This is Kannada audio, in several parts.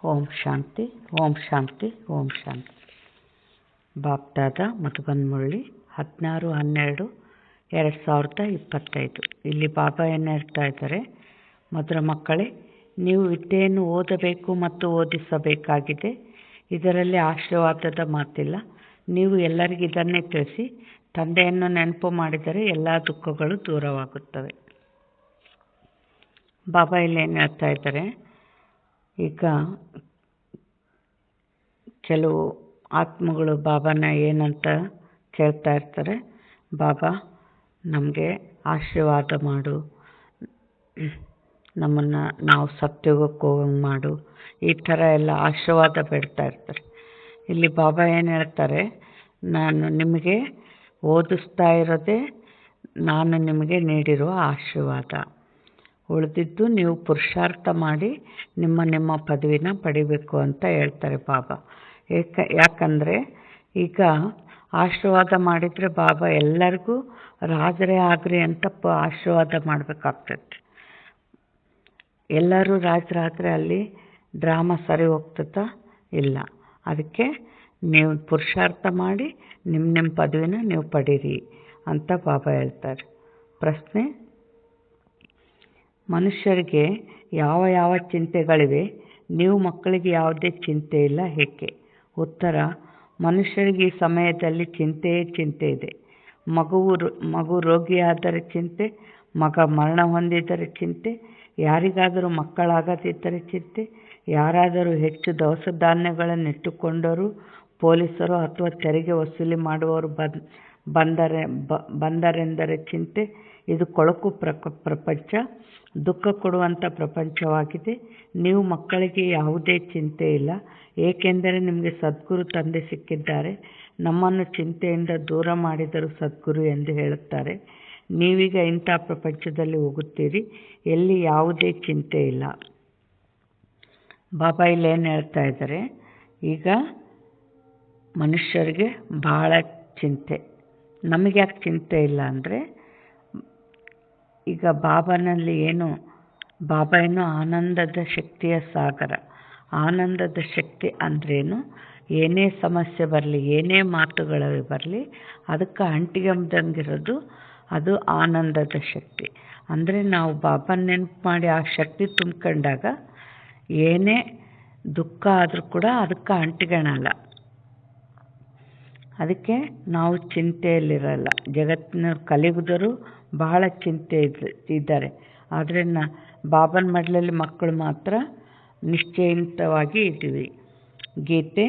ಓಂ ಶಾಂತಿ ಓಂ ಶಾಂತಿ ಓಂ ಶಾಂತಿ. ಬಾಪ್ದಾದ ಮಧುಬನ್ ಮುರಳಿ 16/12/2025. ಇಲ್ಲಿ ಬಾಬಾ ಏನು ಹೇಳ್ತಾ ಇದ್ದಾರೆ, ಮಧುರ ಮಕ್ಕಳೇ, ನೀವು ವಿದ್ಯೆಯನ್ನು ಓದಬೇಕು ಮತ್ತು ಓದಿಸಬೇಕಾಗಿದೆ. ಇದರಲ್ಲಿ ಆಶೀರ್ವಾದದ ಮಾತಿಲ್ಲ. ನೀವು ಎಲ್ಲರಿಗೂ ಇದನ್ನೇ ತಿಳಿಸಿ ತಂದೆಯನ್ನು ನೆನಪು ಮಾಡಿದರೆ ಎಲ್ಲ ದುಃಖಗಳು ದೂರವಾಗುತ್ತವೆ. ಬಾಬಾ ಇಲ್ಲಿ ಏನು ಹೇಳ್ತಾ ಇದ್ದಾರೆ, ಈಗ ಕೆಲವು ಆತ್ಮಗಳು ಬಾಬಾನ ಏನಂತ ಕೇಳ್ತಾ ಇರ್ತಾರೆ, ಬಾಬಾ ನಮಗೆ ಆಶೀರ್ವಾದ ಮಾಡು, ನಮ್ಮನ್ನು ನಾವು ಸತ್ಯುಗಕ್ಕೆ ಹೋಗಂಗೆ ಮಾಡು, ಈ ಥರ ಎಲ್ಲ ಆಶೀರ್ವಾದ ಬೇಡ್ತಾ ಇರ್ತಾರೆ. ಇಲ್ಲಿ ಬಾಬಾ ಏನು ಹೇಳ್ತಾರೆ, ನಾನು ನಿಮಗೆ ಓದಿಸ್ತಾ ಇರೋದೇ ನಾನು ನಿಮಗೆ ನೀಡಿರುವ ಆಶೀರ್ವಾದ. ಉಳಿದಿದ್ದು ನೀವು ಪುರುಷಾರ್ಥ ಮಾಡಿ ನಿಮ್ಮ ಪದವಿನ ಪಡಿಬೇಕು ಅಂತ ಹೇಳ್ತಾರೆ ಬಾಬಾ. ಯಾಕಂದರೆ ಈಗ ಆಶೀರ್ವಾದ ಮಾಡಿದರೆ ಬಾಬಾ ಎಲ್ಲರಿಗೂ ರಾಜರೇ ಆಗ್ರಿ ಅಂತ ಆಶೀರ್ವಾದ ಮಾಡಬೇಕಾಗ್ತೈತೆ. ಎಲ್ಲರೂ ರಾಜರಾದರೆ ಅಲ್ಲಿ ಡ್ರಾಮಾ ಸರಿ ಹೋಗ್ತದ ಇಲ್ಲ. ಅದಕ್ಕೆ ನೀವು ಪುರುಷಾರ್ಥ ಮಾಡಿ ನಿಮ್ಮ ಪದವಿನ ನೀವು ಪಡೀರಿ ಅಂತ ಬಾಬಾ ಹೇಳ್ತಾರೆ. ಪ್ರಶ್ನೆ, ಮನುಷ್ಯರಿಗೆ ಯಾವ ಯಾವ ಚಿಂತೆಗಳಿವೆ, ನೀವು ಮಕ್ಕಳಿಗೆ ಯಾವುದೇ ಚಿಂತೆ ಇಲ್ಲ, ಏಕೆ? ಉತ್ತರ, ಮನುಷ್ಯರಿಗೆ ಈ ಸಮಯದಲ್ಲಿ ಚಿಂತೆ ಇದೆ. ಮಗು ರೋಗಿಯಾದರೆ ಚಿಂತೆ, ಮಗ ಮರಣ ಹೊಂದಿದರೆ ಚಿಂತೆ, ಯಾರಿಗಾದರೂ ಮಕ್ಕಳಾಗದಿದ್ದರೆ ಚಿಂತೆ, ಯಾರಾದರೂ ಹೆಚ್ಚು ದವಸ ಧಾನ್ಯಗಳನ್ನು ಇಟ್ಟುಕೊಂಡರೂ, ಪೊಲೀಸರು ಅಥವಾ ತೆರಿಗೆ ವಸೂಲಿ ಮಾಡುವವರು ಬಂದರೆಂದರೆ ಚಿಂತೆ. ಇದು ಕೊಳಕು ಪ್ರಪಂಚ, ದುಃಖ ಕೊಡುವಂಥ ಪ್ರಪಂಚವಾಗಿದೆ. ನೀವು ಮಕ್ಕಳಿಗೆ ಯಾವುದೇ ಚಿಂತೆ ಇಲ್ಲ, ಏಕೆಂದರೆ ನಿಮಗೆ ಸದ್ಗುರು ತಂದೆ ಸಿಕ್ಕಿದ್ದಾರೆ. ನಮ್ಮನ್ನು ಚಿಂತೆಯಿಂದ ದೂರ ಮಾಡಿದರು ಸದ್ಗುರು ಎಂದು ಹೇಳುತ್ತಾರೆ. ನೀವೀಗ ಇಂಥ ಪ್ರಪಂಚದಲ್ಲಿ ಹೋಗುತ್ತೀರಿ, ಎಲ್ಲಿ ಯಾವುದೇ ಚಿಂತೆ ಇಲ್ಲ. ಬಾಬಾ ಇಲ್ಲಿ ಏನು ಹೇಳ್ತಾ ಇದ್ದಾರೆ, ಈಗ ಮನುಷ್ಯರಿಗೆ ಬಹಳ ಚಿಂತೆ. ನಮಗೆ ಯಾಕೆ ಚಿಂತೆ ಇಲ್ಲ ಅಂದರೆ, ಈಗ ಬಾಬಾನಲ್ಲಿ ಬಾಬಾ ಏನು ಆನಂದದ ಶಕ್ತಿಯ ಸಾಗರ. ಆನಂದದ ಶಕ್ತಿ ಅಂದ್ರೇನು? ಏನೇ ಸಮಸ್ಯೆ ಬರಲಿ, ಏನೇ ಮಾತುಗಳು ಬರಲಿ, ಅದಕ್ಕೆ ಅಂಟಿಗೆಂಬಂಗಿರೋದು ಅದು ಆನಂದದ ಶಕ್ತಿ. ಅಂದರೆ ನಾವು ಬಾಬಾ ನೆನಪು ಮಾಡಿ ಆ ಶಕ್ತಿ ತುಂಬ್ಕೊಂಡಾಗ ಏನೇ ದುಃಖ ಆದರೂ ಕೂಡ ಅದಕ್ಕೆ ಅಂಟಿಕೊಳ್ಳಲ್ಲ. ಅದಕ್ಕೆ ನಾವು ಚಿಂತೆಯಲ್ಲಿರಲ್ಲ. ಜಗತ್ತಿನವ್ರು ಕಲಿಯುಗದರು ಬಹಳ ಚಿಂತೆ ಇದ್ದಾರೆ. ಆದರೆ ಬಾಬನ ಮಡ್ಲಲ್ಲಿ ಮಕ್ಕಳು ಮಾತ್ರ ನಿಶ್ಚಯಿತವಾಗಿ ಇದ್ದೀವಿ. ಗೀತೆ,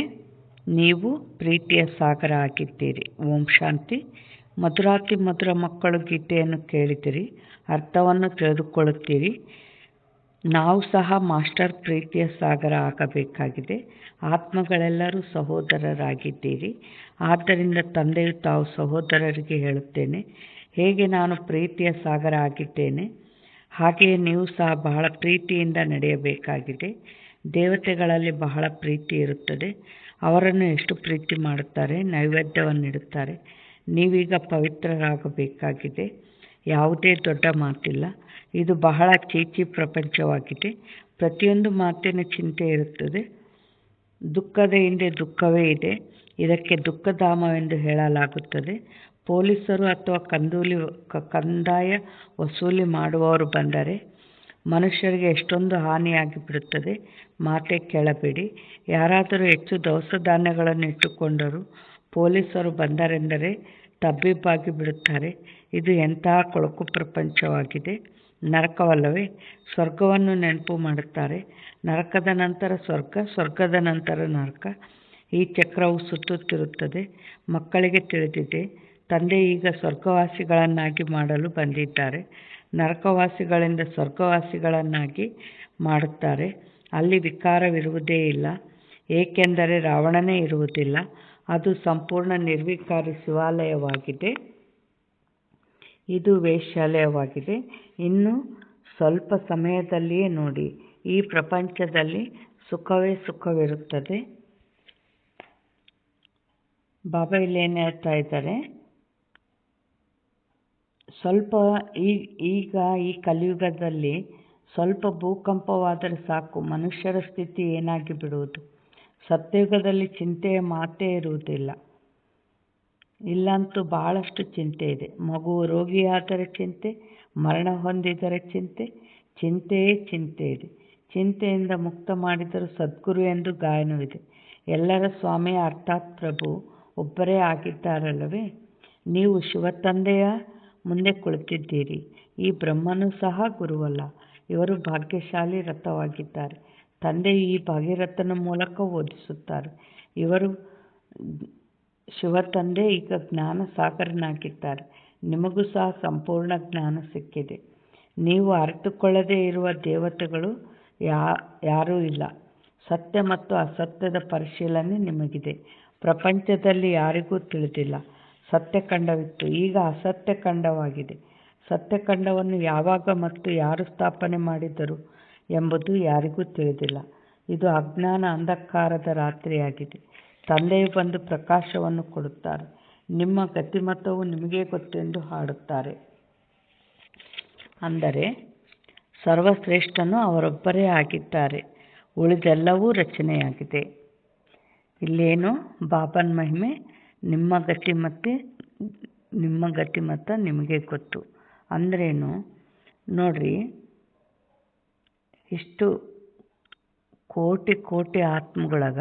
ನೀವು ಪ್ರೀತಿಯ ಸಾಗರ ಆಗಿದ್ದೀರಿ. ಓಂ ಶಾಂತಿ. ಮಧುರಾತಿ ಮಧುರ ಮಕ್ಕಳು ಗೀತೆಯನ್ನು ಕೇಳಿದಿರಿ, ಅರ್ಥವನ್ನು ತಿಳಿದುಕೊಳ್ಳುತ್ತೀರಿ. ನಾವು ಸಹ ಮಾಸ್ಟರ್ ಪ್ರೀತಿಯ ಸಾಗರ ಆಗಬೇಕಾಗಿದೆ. ಆತ್ಮಗಳೆಲ್ಲರೂ ಸಹೋದರರಾಗಿದ್ದೀರಿ. ಆದ್ದರಿಂದ ತಂದೆಯು ತಾವು ಸಹೋದರರಿಗೆ ಹೇಳುತ್ತೇನೆ, ಹೇಗೆ ನಾನು ಪ್ರೀತಿಯ ಸಾಗರ ಆಗಿದ್ದೇನೆ, ಹಾಗೆಯೇ ನೀವು ಸಹ ಬಹಳ ಪ್ರೀತಿಯಿಂದ ನಡೆಯಬೇಕಾಗಿದೆ. ದೇವತೆಗಳಲ್ಲಿ ಬಹಳ ಪ್ರೀತಿ ಇರುತ್ತದೆ. ಅವರನ್ನು ಎಷ್ಟು ಪ್ರೀತಿ ಮಾಡುತ್ತಾರೆ, ನೈವೇದ್ಯವನ್ನಿಡುತ್ತಾರೆ. ನೀವೀಗ ಪವಿತ್ರರಾಗಬೇಕಾಗಿದೆ. ಯಾವುದೇ ದೊಡ್ಡ ಮಾತಿಲ್ಲ. ಇದು ಬಹಳ ಚೀಚಿ ಪ್ರಪಂಚವಾಗಿದೆ. ಪ್ರತಿಯೊಂದು ಮಾತಿನ ಚಿಂತೆ ಇರುತ್ತದೆ. ದುಃಖದ ಹಿಂದೆ ದುಃಖವೇ ಇದೆ. ಇದಕ್ಕೆ ದುಃಖಧಾಮವೆಂದು ಹೇಳಲಾಗುತ್ತದೆ. ಪೊಲೀಸರು ಅಥವಾ ಕಂದಾಯ ವಸೂಲಿ ಮಾಡುವವರು ಬಂದರೆ ಮನುಷ್ಯರಿಗೆ ಎಷ್ಟೊಂದು ಹಾನಿಯಾಗಿ ಬಿಡುತ್ತದೆ. ಮಾತೆ ಕೇಳಬೇಡಿ. ಯಾರಾದರೂ ಹೆಚ್ಚು ದವಸ ಧಾನ್ಯಗಳನ್ನು ಇಟ್ಟುಕೊಂಡರೂ ಪೊಲೀಸರು ಬಂದರೆಂದರೆ ತಬ್ಬಿಬ್ಬಾಗಿ ಬಿಡುತ್ತಾರೆ. ಇದು ಎಂತಹ ಕೊಳಕು ಪ್ರಪಂಚವಾಗಿದೆ. ನರಕವಲ್ಲವೇ? ಸ್ವರ್ಗವನ್ನು ನೆನಪು ಮಾಡುತ್ತಾರೆ. ನರಕದ ನಂತರ ಸ್ವರ್ಗ, ಸ್ವರ್ಗದ ನಂತರ ನರಕ. ಈ ಚಕ್ರವು ಸುತ್ತುತ್ತಿರುತ್ತದೆ. ಮಕ್ಕಳಿಗೆ ತಿಳಿದಿದೆ, ತಂದೆ ಈಗ ಸ್ವರ್ಗವಾಸಿಗಳನ್ನಾಗಿ ಮಾಡಲು ಬಂದಿದ್ದಾರೆ. ನರಕವಾಸಿಗಳಿಂದ ಸ್ವರ್ಗವಾಸಿಗಳನ್ನಾಗಿ ಮಾಡುತ್ತಾರೆ. ಅಲ್ಲಿ ವಿಕಾರವಿರುವುದೇ ಇಲ್ಲ, ಏಕೆಂದರೆ ರಾವಣನೇ ಇರುವುದಿಲ್ಲ. ಅದು ಸಂಪೂರ್ಣ ನಿರ್ವಿಕಾರಿ ಶಿವಾಲಯವಾಗಿದೆ. ಇದು ವೇಶ್ಯಾಲಯವಾಗಿದೆ. ಇನ್ನು ಸ್ವಲ್ಪ ಸಮಯದಲ್ಲಿಯೇ ನೋಡಿ, ಈ ಪ್ರಪಂಚದಲ್ಲಿ ಸುಖವೇ ಸುಖವಿರುತ್ತದೆ. ಬಾಬಾ ಇಲ್ಲಿ ಏನು ಹೇಳ್ತಾ ಇದ್ದಾರೆ, ಸ್ವಲ್ಪ ಈಗ ಈ ಕಲಿಯುಗದಲ್ಲಿ ಸ್ವಲ್ಪ ಭೂಕಂಪವಾದರೆ ಸಾಕು ಮನುಷ್ಯರ ಸ್ಥಿತಿ ಏನಾಗಿ ಬಿಡುವುದು. ಸತ್ಯಯುಗದಲ್ಲಿ ಚಿಂತೆಯ ಮಾತೇ ಇರುವುದಿಲ್ಲ. ಇಲ್ಲಂತೂ ಭಾಳಷ್ಟು ಚಿಂತೆ ಇದೆ. ಮಗು ರೋಗಿಯಾದರೆ ಚಿಂತೆ, ಮರಣ ಹೊಂದಿದರೆ ಚಿಂತೆ, ಚಿಂತೆಯೇ ಚಿಂತೆ ಇದೆ. ಚಿಂತೆಯಿಂದ ಮುಕ್ತ ಮಾಡಿದರೂ ಸದ್ಗುರು ಎಂದು ಗಾಯನವಿದೆ. ಎಲ್ಲರ ಸ್ವಾಮಿ ಅರ್ಥಾತ್ ಪ್ರಭು ಒಬ್ಬರೇ ಆಗಿದ್ದಾರಲ್ಲವೇ. ನೀವು ಶಿವತಂದೆಯ ಮುಂದೆ ಕುಳಿತಿದ್ದೀರಿ. ಈ ಬ್ರಹ್ಮನೂ ಸಹ ಗುರುವಲ್ಲ. ಇವರು ಭಾಗ್ಯಶಾಲಿ ರಥವಾಗಿದ್ದಾರೆ. ತಂದೆಯು ಈ ಭಾಗೀರಥನ ಮೂಲಕ ಓದಿಸುತ್ತಾರೆ. ಇವರು ಶಿವತಂದೆ ಈಗ ಜ್ಞಾನ ಸಾಗರನಾಗಿದ್ದಾರೆ. ನಿಮಗೂ ಸಹ ಸಂಪೂರ್ಣ ಜ್ಞಾನ ಸಿಕ್ಕಿದೆ. ನೀವು ಅರಿತುಕೊಳ್ಳದೇ ಇರುವ ದೇವತೆಗಳು ಯಾರೂ ಇಲ್ಲ. ಸತ್ಯ ಮತ್ತು ಅಸತ್ಯದ ಪರಿಶೀಲನೆ ನಿಮಗಿದೆ. ಪ್ರಪಂಚದಲ್ಲಿ ಯಾರಿಗೂ ತಿಳಿದಿಲ್ಲ. ಸತ್ಯಖಂಡವಿತ್ತು, ಈಗ ಅಸತ್ಯಖಂಡವಾಗಿದೆ. ಸತ್ಯಖಂಡವನ್ನು ಯಾವಾಗ ಮತ್ತು ಯಾರು ಸ್ಥಾಪನೆ ಮಾಡಿದರು ಎಂಬುದು ಯಾರಿಗೂ ತಿಳಿದಿಲ್ಲ. ಇದು ಅಜ್ಞಾನ ಅಂಧಕಾರದ ರಾತ್ರಿಯಾಗಿದೆ. ತಂದೆಯು ಬಂದು ಪ್ರಕಾಶವನ್ನು ಕೊಡುತ್ತಾರೆ. ನಿಮ್ಮ ಗತಿಮತವು ನಿಮಗೇ ಗೊತ್ತೆಂದು ಹಾಡುತ್ತಾರೆ. ಅಂದರೆ ಸರ್ವಶ್ರೇಷ್ಠನು ಅವರೊಬ್ಬರೇ ಆಗಿದ್ದಾರೆ. ಉಳಿದೆಲ್ಲವೂ ರಚನೆಯಾಗಿದೆ. ಇಲ್ಲೇನು ಬಾಬನ ಮಹಿಮೆ, ನಿಮ್ಮ ಗತಿಮತ ನಿಮಗೆ ಗೊತ್ತು. ಅಂದ್ರೇನು ನೋಡ್ರಿ, ಇಷ್ಟು ಕೋಟಿ ಕೋಟಿ ಆತ್ಮಗಳಾಗ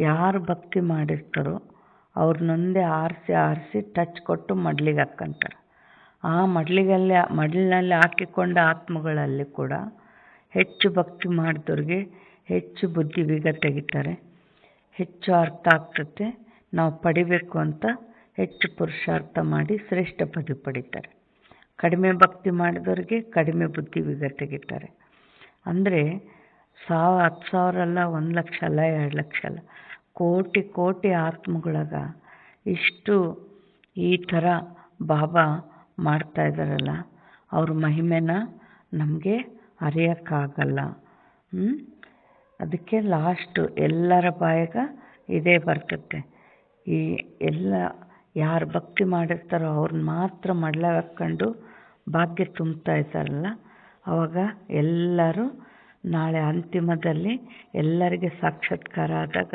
ಯಾರು ಭಕ್ತಿ ಮಾಡಿರ್ತಾರೋ ಅವ್ರನ್ನೊಂದೇ ಆರಿಸಿ ಟಚ್ ಕೊಟ್ಟು ಮಡ್ಲಿಗೆ ಹಾಕ್ಕಂತಾರೆ. ಆ ಮಡ್ಲಿನಲ್ಲಿ ಹಾಕಿಕೊಂಡ ಆತ್ಮಗಳಲ್ಲಿ ಕೂಡ ಹೆಚ್ಚು ಭಕ್ತಿ ಮಾಡಿದವ್ರಿಗೆ ಹೆಚ್ಚು ಬುದ್ಧಿ ಬೀಗ ತೆಗಿತಾರೆ, ಹೆಚ್ಚು ಅರ್ಥ ಆಗ್ತದೆ. ನಾವು ಪಡಿಬೇಕು ಅಂತ ಹೆಚ್ಚು ಪುರುಷಾರ್ಥ ಮಾಡಿ ಶ್ರೇಷ್ಠ ಪದವಿ ಪಡಿತಾರೆ. ಕಡಿಮೆ ಭಕ್ತಿ ಮಾಡಿದವ್ರಿಗೆ ಕಡಿಮೆ ಬುದ್ಧಿ ಬೀಗ ತೆಗಿತಾರೆ. ಅಂದರೆ 10,000 ಅಲ್ಲ, 1 ಲಕ್ಷ ಅಲ್ಲ, 2 ಲಕ್ಷ ಅಲ್ಲ, ಕೋಟಿ ಕೋಟಿ ಆತ್ಮಗಳಾಗ ಇಷ್ಟು ಈ ಥರ ಬಾಬಾ ಮಾಡ್ತಾ ಇದ್ದಾರಲ್ಲ, ಅವ್ರ ಮಹಿಮೆನ ನಮಗೆ ಅರಿಯೋಕ್ಕಾಗಲ್ಲ. ಅದಕ್ಕೆ ಲಾಸ್ಟು ಎಲ್ಲರ ಬಾಯಾಗ ಇದೇ ಬರ್ತದೆ. ಈ ಎಲ್ಲ ಯಾರು ಭಕ್ತಿ ಮಾಡಿರ್ತಾರೋ ಅವ್ರನ್ನ ಮಾತ್ರ ಮಡ್ಲಾಗ ಹಾಕ್ಕೊಂಡು ಭಾಗ್ಯ ತುಂಬ್ತಾ ಇದ್ದಾರಲ್ಲ, ಆವಾಗ ಎಲ್ಲರೂ ನಾಳೆ ಅಂತಿಮದಲ್ಲಿ ಎಲ್ಲರಿಗೆ ಸಾಕ್ಷಾತ್ಕಾರ ಆದಾಗ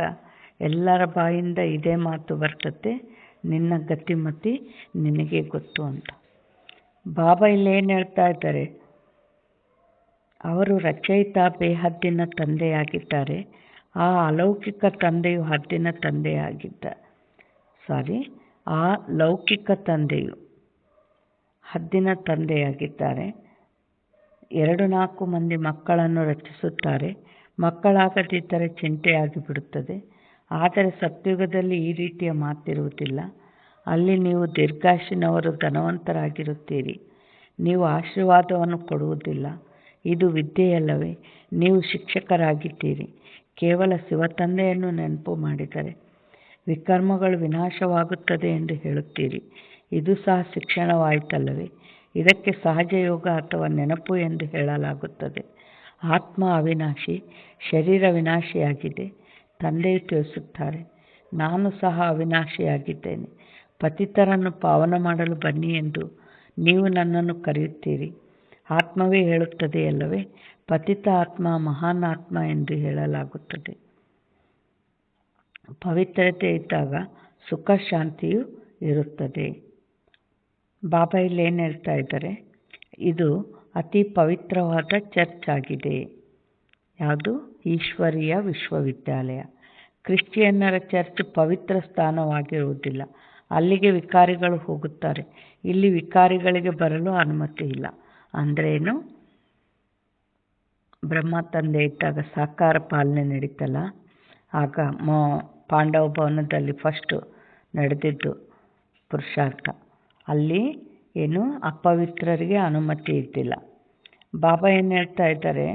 ಎಲ್ಲರ ಬಾಯಿಂದ ಇದೇ ಮಾತು ಬರ್ತದೆ, ನಿನ್ನ ಗತಿಮತಿ ನಿನಗೆ ಗೊತ್ತು ಅಂತ. ಬಾಬಾ ಇಲ್ಲೇನು ಹೇಳ್ತಾ ಇದ್ದಾರೆ, ಅವರು ರಚಯಿತ ಬೇಹದ್ದಿನ ತಂದೆಯಾಗಿದ್ದಾರೆ. ಆ ಅಲೌಕಿಕ ತಂದೆಯು ಹದ್ದಿನ ತಂದೆಯಾಗಿದ್ದ ಆ ಲೌಕಿಕ ತಂದೆಯು ಹದ್ದಿನ ತಂದೆಯಾಗಿದ್ದಾರೆ. 2-4 ಮಂದಿ ಮಕ್ಕಳನ್ನು ರಚಿಸುತ್ತಾರೆ. ಮಕ್ಕಳಾಗದಿದ್ದರೆ ಚಿಂತೆಯಾಗಿ ಬಿಡುತ್ತದೆ. ಆದರೆ ಸತ್ಯುಗದಲ್ಲಿ ಈ ರೀತಿಯ ಮಾತಿರುವುದಿಲ್ಲ. ಅಲ್ಲಿ ನೀವು ದೀರ್ಘಾಯುಷ್ಯನವರು ಧನವಂತರಾಗಿರುತ್ತೀರಿ. ನೀವು ಆಶೀರ್ವಾದವನ್ನು ಕೊಡುವುದಿಲ್ಲ. ಇದು ವಿದ್ಯೆಯಲ್ಲವೇ? ನೀವು ಶಿಕ್ಷಕರಾಗಿದ್ದೀರಿ. ಕೇವಲ ಶಿವತಂದೆಯನ್ನು ನೆನಪು ಮಾಡಿದರೆ ವಿಕರ್ಮಗಳು ವಿನಾಶವಾಗುತ್ತದೆ ಎಂದು ಹೇಳುತ್ತೀರಿ. ಇದು ಸಹ ಶಿಕ್ಷಣವಾಯಿತಲ್ಲವೇ? ಇದಕ್ಕೆ ಸಹಜ ಯೋಗ ಅಥವಾ ನೆನಪು ಎಂದು ಹೇಳಲಾಗುತ್ತದೆ. ಆತ್ಮ ಅವಿನಾಶಿ, ಶರೀರ ವಿನಾಶಿಯಾಗಿದೆ. ತಂದೆಯು ತಿಳಿಸುತ್ತಾರೆ, ನಾನು ಸಹ ಅವಿನಾಶಿಯಾಗಿದ್ದೇನೆ. ಪತಿತರನ್ನು ಪಾವನ ಮಾಡಲು ಬನ್ನಿ ಎಂದು ನೀವು ನನ್ನನ್ನು ಕರೆಯುತ್ತೀರಿ. ಆತ್ಮವೇ ಹೇಳುತ್ತದೆಯಲ್ಲವೇ, ಪತಿತ ಆತ್ಮ ಮಹಾನ್ ಆತ್ಮ ಎಂದು ಹೇಳಲಾಗುತ್ತದೆ. ಪವಿತ್ರತೆ ಇದ್ದಾಗ ಸುಖ ಶಾಂತಿಯೂ ಇರುತ್ತದೆ. ಬಾಬಾ ಇಲ್ಲಿ ಏನು ಹೇಳ್ತಾ ಇದ್ದಾರೆ, ಇದು ಅತಿ ಪವಿತ್ರವಾದ ಚರ್ಚ್ ಆಗಿದೆ. ಯಾವುದು? ಈಶ್ವರೀಯ ವಿಶ್ವವಿದ್ಯಾಲಯ. ಕ್ರಿಶ್ಚಿಯನ್ನರ ಚರ್ಚ್ ಪವಿತ್ರ ಸ್ಥಾನವಾಗಿರುವುದಿಲ್ಲ. ಅಲ್ಲಿಗೆ ವಿಕಾರಿಗಳು ಹೋಗುತ್ತಾರೆ. ಇಲ್ಲಿ ವಿಕಾರಿಗಳಿಗೆ ಬರಲು ಅನುಮತಿ ಇಲ್ಲ. ಅಂದ್ರೇನು? ಬ್ರಹ್ಮ ತಂದೆ ಇದ್ದಾಗ ಸಾಕಾರ ಪಾಲನೆ ನಡೀತಲ್ಲ, ಆಗ ಪಾಂಡವ ಭವನದಲ್ಲಿ ಫಸ್ಟು ನಡೆದಿದ್ದು ಪುರುಷಾರ್ಥ. ಅಲ್ಲಿ ಏನು ಅಪವಿತ್ರರಿಗೆ ಅನುಮತಿ ಇದ್ದಿಲ್ಲ. ಬಾಬಾ ಏನು ಹೇಳ್ತಾ ಇದ್ದಾರೆ,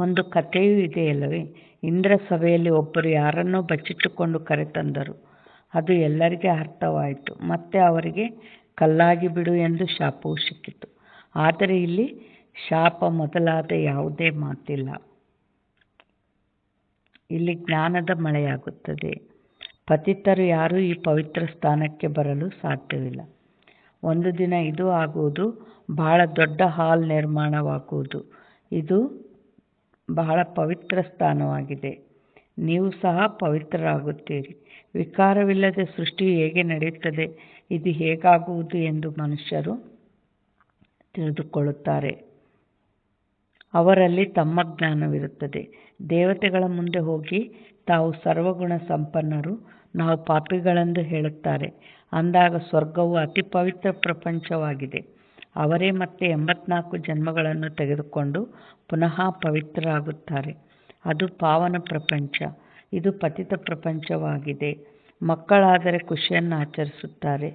ಒಂದು ಕಥೆಯೂ ಇದೆಯಲ್ಲವೇ? ಇಂದ್ರ ಸಭೆಯಲ್ಲಿ ಒಬ್ಬರು ಯಾರನ್ನೋ ಬಚ್ಚಿಟ್ಟುಕೊಂಡು ಕರೆತಂದರು. ಅದು ಎಲ್ಲರಿಗೆ ಅರ್ಥವಾಯಿತು. ಮತ್ತೆ ಅವರಿಗೆ ಕಲ್ಲಾಗಿ ಬಿಡು ಎಂದು ಶಾಪವೂ ಸಿಕ್ಕಿತು. ಆದರೆ ಇಲ್ಲಿ ಶಾಪ ಮೊದಲಾದ ಯಾವುದೇ ಮಾತಿಲ್ಲ. ಇಲ್ಲಿ ಜ್ಞಾನದ ಮಳೆಯಾಗುತ್ತದೆ. ಪತಿತರು ಯಾರೂ ಈ ಪವಿತ್ರ ಸ್ಥಾನಕ್ಕೆ ಬರಲು ಸಾಧ್ಯವಿಲ್ಲ. ಒಂದು ದಿನ ಇದು ಆಗುವುದು, ಬಹಳ ದೊಡ್ಡ ಹಾಲ್ ನಿರ್ಮಾಣವಾಗುವುದು. ಇದು ಬಹಳ ಪವಿತ್ರ ಸ್ಥಾನವಾಗಿದೆ. ನೀವು ಸಹ ಪವಿತ್ರರಾಗುತ್ತೀರಿ. ವಿಕಾರವಿಲ್ಲದೆ ಸೃಷ್ಟಿ ಹೇಗೆ ನಡೆಯುತ್ತದೆ, ಇದು ಹೇಗಾಗುವುದು ಎಂದು ಮನುಷ್ಯರು ತಿಳಿದುಕೊಳ್ಳುತ್ತಾರೆ. ಅವರಲ್ಲಿ ತಮ್ಮ ಜ್ಞಾನವಿರುತ್ತದೆ. ದೇವತೆಗಳ ಮುಂದೆ ಹೋಗಿ ತಾವು ಸರ್ವಗುಣ ಸಂಪನ್ನರು, ನಾವು ಪಾಪಿಗಳೆಂದು ಹೇಳುತ್ತಾರೆ. ಅಂದಾಗ ಸ್ವರ್ಗವು ಅತಿ ಪವಿತ್ರ ಪ್ರಪಂಚವಾಗಿದೆ. ಅವರೇ ಮತ್ತೆ 84 ಜನ್ಮಗಳನ್ನು ತೆಗೆದುಕೊಂಡು ಪುನಃ ಪವಿತ್ರರಾಗುತ್ತಾರೆ. ಅದು ಪಾವನ ಪ್ರಪಂಚ. ಇದು ಪತಿತ ಪ್ರಪಂಚವಾಗಿದೆ. ಮಕ್ಕಳಾದರೆ ಖುಷಿಯನ್ನು ಆಚರಿಸುತ್ತಾರೆ.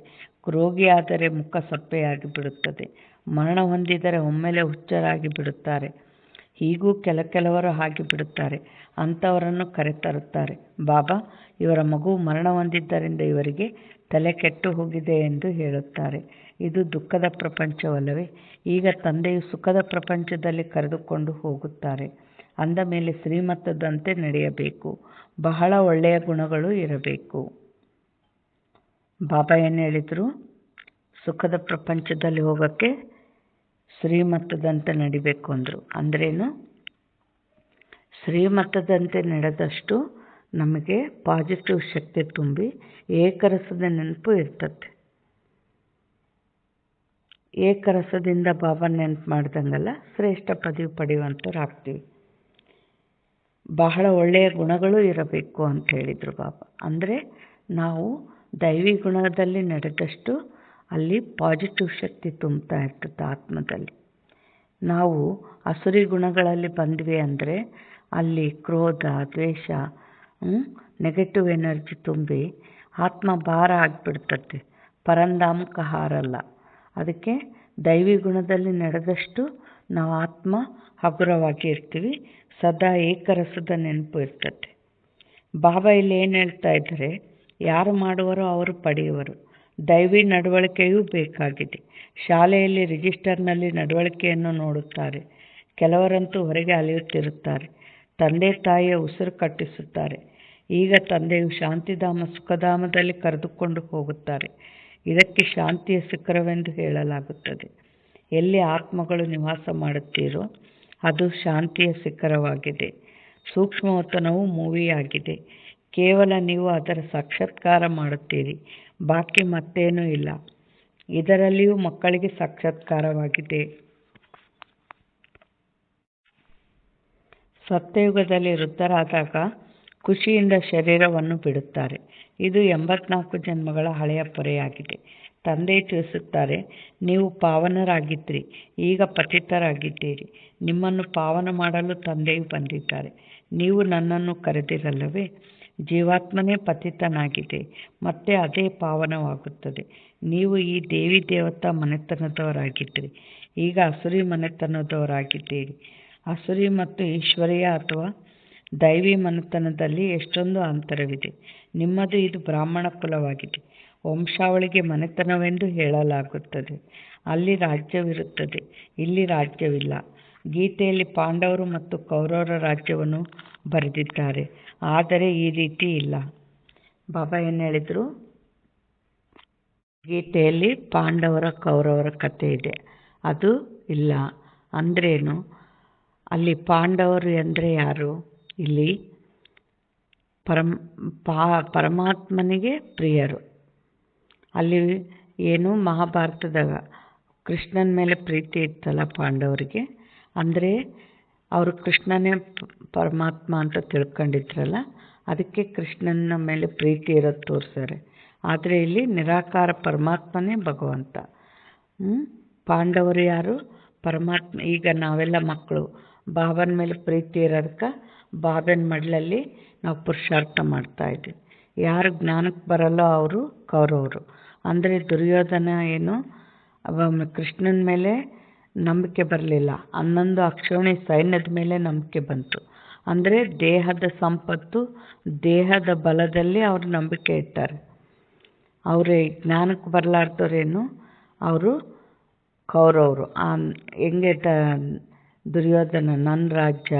ರೋಗಿಯಾದರೆ ಮುಖ ಸಪ್ಪೆಯಾಗಿ ಬಿಡುತ್ತದೆ. ಮರಣ ಹೊಂದಿದರೆ ಒಮ್ಮೆಲೆ ಹುಚ್ಚರಾಗಿ ಬಿಡುತ್ತಾರೆ. ಹೀಗೂ ಕೆಲವರು ಹಾಗೆ ಬಿಡುತ್ತಾರೆ. ಅಂಥವರನ್ನು ಕರೆತರುತ್ತಾರೆ. ಬಾಬಾ, ಇವರ ಮಗು ಮರಣ ಹೊಂದಿದ್ದರಿಂದ ಇವರಿಗೆ ತಲೆ ಕೆಟ್ಟು ಹೋಗಿದೆ ಎಂದು ಹೇಳುತ್ತಾರೆ. ಇದು ದುಃಖದ ಪ್ರಪಂಚವಲ್ಲವೇ? ಈಗ ತಂದೆಯು ಸುಖದ ಪ್ರಪಂಚದಲ್ಲಿ ಕರೆದುಕೊಂಡು ಹೋಗುತ್ತಾರೆ. ಅಂದ ಮೇಲೆ ಶ್ರೀಮತದಂತೆ ನಡೆಯಬೇಕು. ಬಹಳ ಒಳ್ಳೆಯ ಗುಣಗಳು ಇರಬೇಕು. ಬಾಬಾ ಏನು ಹೇಳಿದರು? ಸುಖದ ಪ್ರಪಂಚದಲ್ಲಿ ಹೋಗೋಕ್ಕೆ ಶ್ರೀಮತದಂತೆ ನಡಿಬೇಕು ಅಂದರು. ಅಂದ್ರೇನು? ಶ್ರೀಮತದಂತೆ ನಡೆದಷ್ಟು ನಮಗೆ ಪಾಸಿಟಿವ್ ಶಕ್ತಿ ತುಂಬಿ ಏಕರಸದ ನೆನಪು ಇರ್ತದೆ. ಏಕರಸದಿಂದ ಬಾಬಾ ನೆನಪು ಮಾಡ್ದಂಗೆಲ್ಲ ಶ್ರೇಷ್ಠ ಪದವಿ ಪಡೆಯುವಂಥವ್ರಾಗ್ತೀವಿ. ಬಹಳ ಒಳ್ಳೆಯ ಗುಣಗಳು ಇರಬೇಕು ಅಂತ ಹೇಳಿದರು ಬಾಬಾ. ಅಂದರೆ ನಾವು ದೈವಿ ಗುಣದಲ್ಲಿ ನಡೆದಷ್ಟು ಅಲ್ಲಿ ಪಾಸಿಟಿವ್ ಶಕ್ತಿ ತುಂಬ್ತಾ ಇರ್ತದೆ ಆತ್ಮದಲ್ಲಿ. ನಾವು ಅಸುರಿ ಗುಣಗಳಲ್ಲಿ ಬಂದ್ವಿ ಅಂದರೆ ಅಲ್ಲಿ ಕ್ರೋಧ, ದ್ವೇಷ, ನೆಗೆಟಿವ್ ಎನರ್ಜಿ ತುಂಬಿ ಆತ್ಮ ಭಾರ ಆಗಿಬಿಡ್ತದೆ. ಪರಂಧಾಮಕ್ಕೆ ಹಾರಲ್ಲ. ಅದಕ್ಕೆ ದೈವಿ ಗುಣದಲ್ಲಿ ನಡೆದಷ್ಟು ನಾವು ಆತ್ಮ ಹಗುರವಾಗಿ ಇರ್ತೀವಿ. ಸದಾ ಏಕರಸದ ನೆನಪು ಇರ್ತದೆ. ಬಾಬಾ ಇಲ್ಲಿ ಏನು ಹೇಳ್ತಾ ಇದ್ದಾರೆ? ಯಾರು ಮಾಡುವರೋ ಅವರು ಪಡೆಯುವರು. ದೈವಿ ನಡವಳಿಕೆಯೂ ಬೇಕಾಗಿದೆ. ಶಾಲೆಯಲ್ಲಿ ರಿಜಿಸ್ಟರ್ನಲ್ಲಿ ನಡವಳಿಕೆಯನ್ನು ನೋಡುತ್ತಾರೆ. ಕೆಲವರಂತೂ ಹೊರಗೆ ಅಲೆಯುತ್ತಿರುತ್ತಾರೆ. ತಂದೆ ತಾಯಿಯ ಉಸಿರು ಕಟ್ಟಿಸುತ್ತಾರೆ. ಈಗ ತಂದೆಯು ಶಾಂತಿಧಾಮ ಸುಖಧಾಮದಲ್ಲಿ ಕರೆದುಕೊಂಡು ಹೋಗುತ್ತಾರೆ. ಇದಕ್ಕೆ ಶಾಂತಿಯ ಶಿಖರವೆಂದು ಹೇಳಲಾಗುತ್ತದೆ. ಎಲ್ಲಿ ಆತ್ಮಗಳು ನಿವಾಸ ಮಾಡುತ್ತೀರೋ ಅದು ಶಾಂತಿಯ ಶಿಖರವಾಗಿದೆ. ಸೂಕ್ಷ್ಮವತನವು ಮೂವಿಯಾಗಿದೆ. ಕೇವಲ ನೀವು ಅದರ ಸಾಕ್ಷಾತ್ಕಾರ ಮಾಡುತ್ತೀರಿ, ಬಾಕಿ ಮತ್ತೇನೂ ಇಲ್ಲ. ಇದರಲ್ಲಿಯೂ ಮಕ್ಕಳಿಗೆ ಸಾಕ್ಷಾತ್ಕಾರವಾಗಿದೆ. ಸತ್ಯಯುಗದಲ್ಲಿ ವೃದ್ಧರಾದಾಗ ಖುಷಿಯಿಂದ ಶರೀರವನ್ನು ಬಿಡುತ್ತಾರೆ. ಇದು 84 ಜನ್ಮಗಳ ಹಳೆಯ ಪೊರೆಯಾಗಿದೆ. ತಂದೆ ತಿಳಿಸುತ್ತಾರೆ, ನೀವು ಪಾವನರಾಗಿದ್ದಿರಿ, ಈಗ ಪತಿತರಾಗಿದ್ದೀರಿ. ನಿಮ್ಮನ್ನು ಪಾವನ ಮಾಡಲು ತಂದೆಯು ಬಂದಿದ್ದಾರೆ. ನೀವು ನನ್ನನ್ನು ಕರೆದಿರಲ್ಲವೇ? ಜೀವಾತ್ಮನೇ ಪತಿತನಾಗಿದೆ, ಮತ್ತೆ ಅದೇ ಪಾವನವಾಗುತ್ತದೆ. ನೀವು ಈ ದೇವಿ ದೇವತಾ ಮನೆತನದವರಾಗಿದ್ದಿರಿ, ಈಗ ಅಸುರಿ ಮನೆತನದವರಾಗಿದ್ದೀರಿ. ಅಸುರಿ ಮತ್ತು ಈಶ್ವರೀಯ ಅಥವಾ ದೈವಿ ಮನೆತನದಲ್ಲಿ ಎಷ್ಟೊಂದು ಅಂತರವಿದೆ. ನಿಮ್ಮದು ಇದು ಬ್ರಾಹ್ಮಣ ಕುಲವಾಗಿದೆ. ವಂಶಾವಳಿಗೆ ಮನೆತನವೆಂದು ಹೇಳಲಾಗುತ್ತದೆ. ಅಲ್ಲಿ ರಾಜ್ಯವಿರುತ್ತದೆ, ಇಲ್ಲಿ ರಾಜ್ಯವಿಲ್ಲ. ಗೀತೆಯಲ್ಲಿ ಪಾಂಡವರು ಮತ್ತು ಕೌರವರ ರಾಜ್ಯವನ್ನು ಬರೆದಿದ್ದಾರೆ, ಆದರೆ ಈ ರೀತಿ ಇಲ್ಲ. ಬಾಬಾ ಏನು ಹೇಳಿದರು? ಗೀತೆಯಲ್ಲಿ ಪಾಂಡವರ ಕೌರವರ ಕಥೆ ಇದೆ, ಅದು ಇಲ್ಲ. ಅಂದ್ರೇನು? ಅಲ್ಲಿ ಪಾಂಡವರು ಅಂದರೆ ಯಾರು? ಇಲ್ಲಿ ಪರಮಾತ್ಮನಿಗೆ ಪ್ರಿಯರು. ಅಲ್ಲಿ ಏನು ಮಹಾಭಾರತದಾಗ ಕೃಷ್ಣನ ಮೇಲೆ ಪ್ರೀತಿ ಇತ್ತಲ್ಲ ಪಾಂಡವರಿಗೆ, ಅಂದರೆ ಅವರು ಕೃಷ್ಣನೇ ಪರಮಾತ್ಮ ಅಂತ ತಿಳ್ಕೊಂಡಿದ್ರಲ್ಲ, ಅದಕ್ಕೆ ಕೃಷ್ಣನ ಮೇಲೆ ಪ್ರೀತಿ ಇರೋದು ತೋರಿಸ್ತಾರೆ. ಆದರೆ ಇಲ್ಲಿ ನಿರಾಕಾರ ಪರಮಾತ್ಮನೇ ಭಗವಂತ. ಪಾಂಡವರು ಯಾರು? ಪರಮಾತ್ಮ. ಈಗ ನಾವೆಲ್ಲ ಮಕ್ಕಳು ಬಾಬನ ಮೇಲೆ ಪ್ರೀತಿ ಇರೋದಕ್ಕೆ ಬಾಬನ ಮಡ್ಲಲ್ಲಿ ನಾವು ಪುರುಷಾರ್ಥ ಮಾಡ್ತಾಯಿದ್ವಿ. ಯಾರು ಜ್ಞಾನಕ್ಕೆ ಬರಲ್ಲೋ ಅವರು ಕೌರವರು. ಅಂದರೆ ದುರ್ಯೋಧನ ಏನು ಕೃಷ್ಣನ ಮೇಲೆ ನಂಬಿಕೆ ಬರಲಿಲ್ಲ, 11 ಅಕ್ಷೋಣಿ ಸೈನ್ಯದ ಮೇಲೆ ನಂಬಿಕೆ ಬಂತು. ಅಂದರೆ ದೇಹದ ಸಂಪತ್ತು, ದೇಹದ ಬಲದಲ್ಲಿ ಅವರು ನಂಬಿಕೆ ಇಟ್ಟಾರೆ. ಅವರೇ ಜ್ಞಾನಕ್ಕೆ ಬರಲಾರ್ದವ್ರೇನು? ಅವರು ಕೌರವರು. ಹೆಂಗೆ ದುರ್ಯೋಧನ ನನ್ನ ರಾಜ್ಯ,